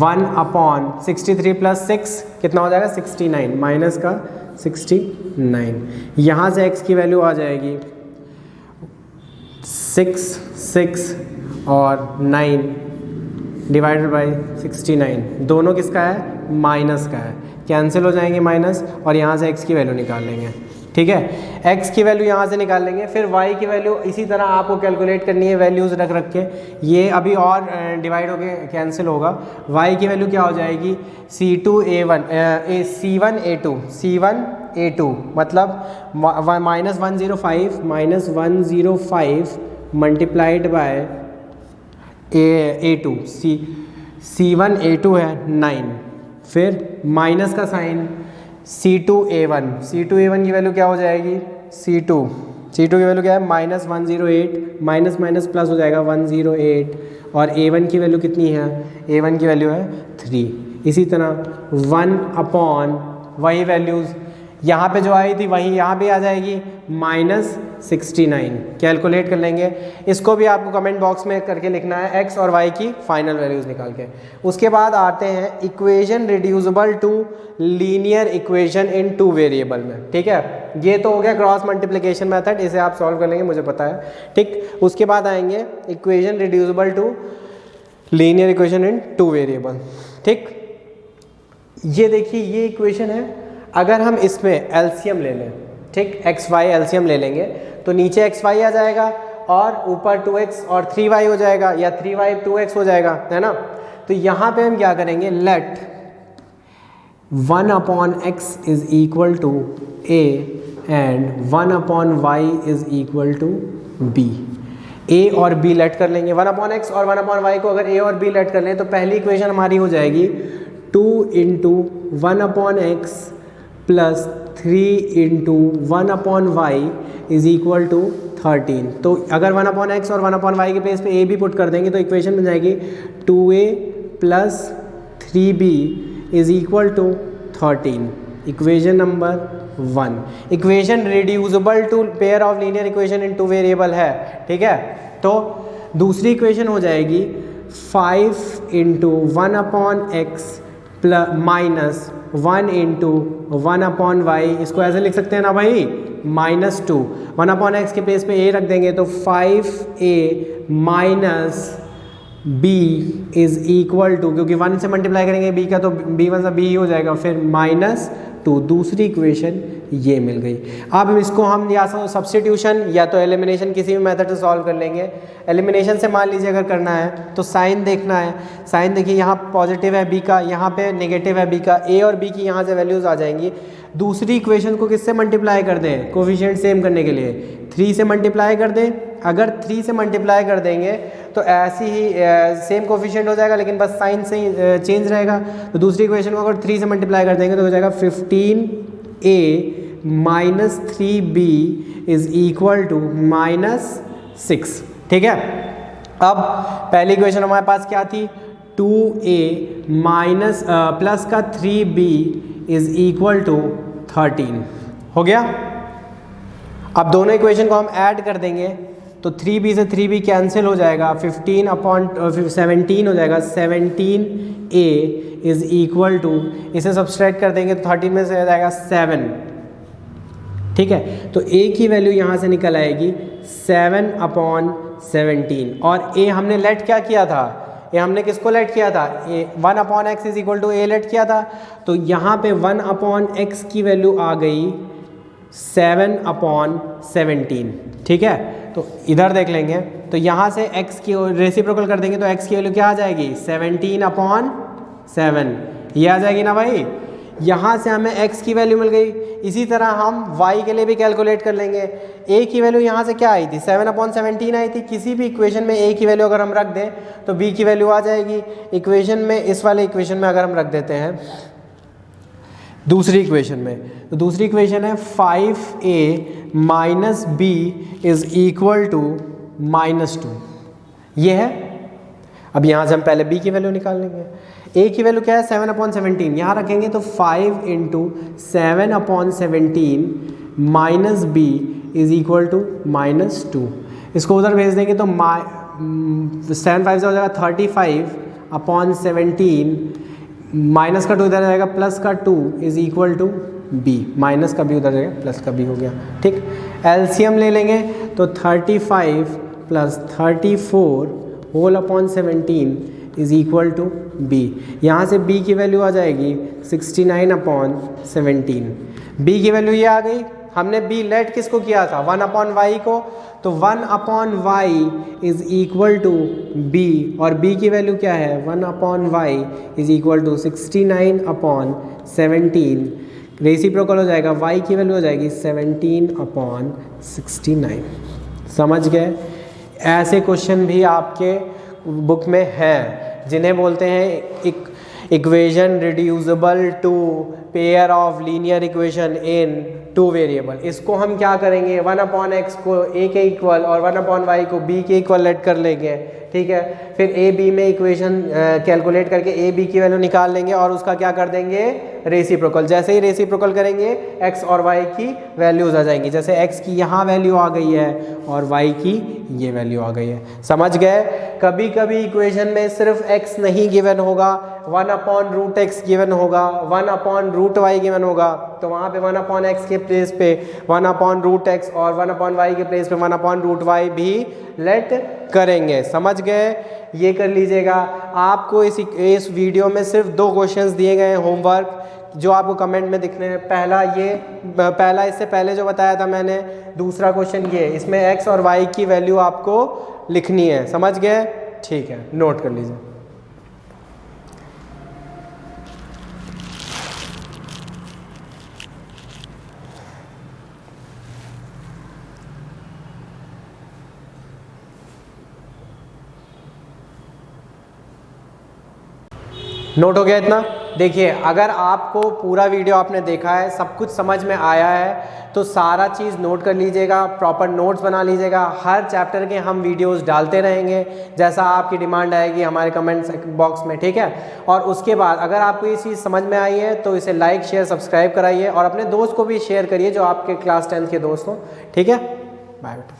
1 upon 63 plus 6 कितना हो जाएगा 69 माइनस का 69, यहाँ से x की वैल्यू आ जाएगी 6 और 9 डिवाइडेड बाई 69, दोनों किसका है माइनस का है, कैंसिल हो जाएंगे माइनस, और यहाँ से x की वैल्यू निकाल लेंगे, ठीक है। x की वैल्यू यहाँ से निकाल लेंगे, फिर y की वैल्यू इसी तरह आपको कैलकुलेट करनी है, वैल्यूज़ रख के, ये अभी और डिवाइड होके कैंसिल होगा। y की वैल्यू क्या हो जाएगी C1 A2 मतलब -105 multiplied by A2 C1 A2 है 9, फिर माइनस का साइन C2 A1 की वैल्यू क्या हो जाएगी C2 की वैल्यू क्या है -108 माइनस प्लस हो जाएगा 108, और A1 की वैल्यू कितनी है, A1 की वैल्यू है 3। इसी तरह 1 अपॉन वही वैल्यूज़ यहाँ पे जो आई थी वही यहाँ भी आ जाएगी -69, कैलकुलेट कर लेंगे, इसको भी आपको कमेंट बॉक्स में करके लिखना है x और y की फाइनल वैल्यूज़ निकाल के। उसके बाद आते हैं equation reducible to linear equation in 2 variable में, ठीक है। ये तो हो गया क्रॉस मल्टीप्लिकेशन मेथड, इसे आप सॉल्व कर लेंगे, मुझे पता है, ठीक। उसके बाद आएंगे equation reducible to linear equation in 2 variable, ठीक। ये देखिए ये इक्वेशन है, अगर हम इसमें एलसीएम ले लें, ठीक, एक्स वाई एलसीएम ले लेंगे तो नीचे एक्स वाई आ जाएगा और ऊपर 2x और 3y हो जाएगा, या 3y 2x हो जाएगा, है ना। तो यहाँ पे हम क्या करेंगे, let 1 upon x is equal to a and 1 upon y is equal to b। a और b लेट कर लेंगे, 1 अपॉन x और 1 अपॉन y को अगर a और b लेट कर लें तो पहली इक्वेशन हमारी हो जाएगी 2 into 1 upon x plus 3 into 1 upon y is equal to 13। तो अगर 1 अपॉन एक्स और 1 अपॉन वाई के प्लेस पे ए भी पुट कर देंगे तो इक्वेशन बन जाएगी 2a plus 3b is equal to 13, equation number 1। Equation reducible to pair of linear equation in 2 variable है, ठीक है। तो दूसरी इक्वेशन हो जाएगी 5 into 1 upon x plus minus 1 into 1 upon y, इसको ऐसे लिख सकते हैं ना भाई -2, 1 अपॉन एक्स के प्लेस पे a रख देंगे तो 5a minus b is equal to, क्योंकि 1 से मल्टीप्लाई करेंगे b का तो b1 से b ही हो जाएगा, फिर -2। दूसरी इक्वेशन ये मिल गई। अब इसको हम या सब्स्टिट्यूशन या तो एलिमिनेशन किसी भी मेथड से सॉल्व कर लेंगे। एलिमिनेशन से मान लीजिए अगर करना है तो साइन देखना है, साइन देखिए यहाँ पॉजिटिव है b का, यहाँ पे नेगेटिव है b का, a और b की यहाँ से वैल्यूज़ आ जाएंगी। दूसरी इक्वेशन को किससे मल्टीप्लाई कर दें, कोफिशिएंट सेम करने के लिए 3 से मल्टीप्लाई कर दें। अगर 3 से मल्टीप्लाई कर देंगे तो ऐसी ही सेम कोफिशिएंट हो जाएगा, लेकिन बस साइन से ही चेंज रहेगा। तो दूसरी इक्वेशन को अगर 3 से मल्टीप्लाई कर देंगे तो हो जाएगा 15a minus 3b is equal to -6, ठीक है। अब पहली इक्वेशन हमारे पास क्या थी, 2a माइनस प्लस का 3b इज इक्वल टू 13। हो गया। अब दोनों इक्वेशन को हम ऐड कर देंगे तो 3b से 3b कैंसिल हो जाएगा, 15/17 हो जाएगा, 17a इज इक्वल टू, इसे सब्सट्रैक्ट कर देंगे तो 13 में से आ जाएगा 7। ठीक है, तो a की वैल्यू यहाँ से निकल आएगी 7/17। और a हमने लेट क्या किया था, ये हमने किसको लेट किया था, 1/x is equal to a let किया था। तो यहाँ पे 1/x की वैल्यू आ गई 7/17। ठीक है, तो इधर देख लेंगे तो यहाँ से x की रेसिप्रोकल कर देंगे तो x की वैल्यू क्या आ जाएगी 17/7, ये आ जाएगी ना भाई। यहाँ से हमें x की वैल्यू मिल गई। इसी तरह हम y के लिए भी कैलकुलेट कर लेंगे। a की वैल्यू यहाँ से क्या आई थी 7/17 आई थी। किसी भी इक्वेशन में a की वैल्यू अगर हम रख दें तो b की वैल्यू आ जाएगी। इक्वेशन में, इस वाले इक्वेशन में अगर हम रख देते हैं दूसरी इक्वेशन में, तो दूसरी इक्वेशन है 5a minus b is equal to -2, ये है। अब यहाँ से हम पहले b की वैल्यू निकाल लेंगे। a की वैल्यू क्या है 7/17, यहाँ रखेंगे तो 5 × 7/17 minus b is equal to -2। इसको उधर भेज देंगे तो 7 5 से हो जाएगा 35/17, माइनस का 2 इधर जाएगा, प्लस का 2 is equal to b, minus का b उधर जाएगा, प्लस का b हो गया। ठीक, एलसीएम ले लेंगे तो 35 + 34 whole upon 17 is equal to b। यहाँ से b की वैल्यू आ जाएगी 69/17। b की वैल्यू ये आ गई। हमने b लेट किसको किया था 1/y को, तो 1/y is equal to b, और b की वैल्यू क्या है 1/y is equal to 69/17। Reciprocal हो जाएगा, y की वैल्यू हो जाएगी 17/69। समझ गए। ऐसे क्वेश्चन भी आपके बुक में है जिन्हें बोलते हैं equation reducible to pair of linear equation in 2 variable. इसको हम क्या करेंगे 1/x को a के इक्वल और 1/y को b के इक्वल लेट कर लेंगे। ठीक है, फिर a b में इक्वेशन कैलकुलेट करके a b की वैल्यू निकाल लेंगे और उसका क्या कर देंगे रेसिप्रोकल। जैसे ही रेसिप्रोकल करेंगे x और y की वैल्यूज आ जाएंगी। जैसे x की यहाँ वैल्यू आ गई है और y की ये वैल्यू आ गई है। समझ गए। कभी कभी इक्वेशन में सिर्फ x नहीं गिवन होगा, 1/√x गिवन होगा, 1/√y गिवन होगा, तो वहाँ पे 1/x के प्लेस पे 1/√x और 1/y के प्लेस पे 1/√y भी लेट करेंगे। समझ गए, ये कर लीजिएगा। आपको इस वीडियो में सिर्फ 2 क्वेश्चंस दिए गए हैं होमवर्क, जो आपको कमेंट में दिखने हैं। पहला इससे पहले जो बताया था मैंने, दूसरा क्वेश्चन ये, इसमें x और y की वैल्यू आपको लिखनी है। समझ गए, ठीक है, नोट कर लीजिए। नोट हो गया इतना। देखिए, अगर आपको पूरा वीडियो आपने देखा है, सब कुछ समझ में आया है, तो सारा चीज़ नोट कर लीजिएगा, प्रॉपर नोट्स बना लीजिएगा। हर चैप्टर के हम वीडियोस डालते रहेंगे जैसा आपकी डिमांड आएगी हमारे कमेंट बॉक्स में। ठीक है, और उसके बाद अगर आपको ये चीज़ समझ में आई है तो इसे लाइक शेयर सब्सक्राइब कराइए और अपने दोस्त को भी शेयर करिए जो आपके क्लास 10th के दोस्त हों। ठीक है, बाय बेटा।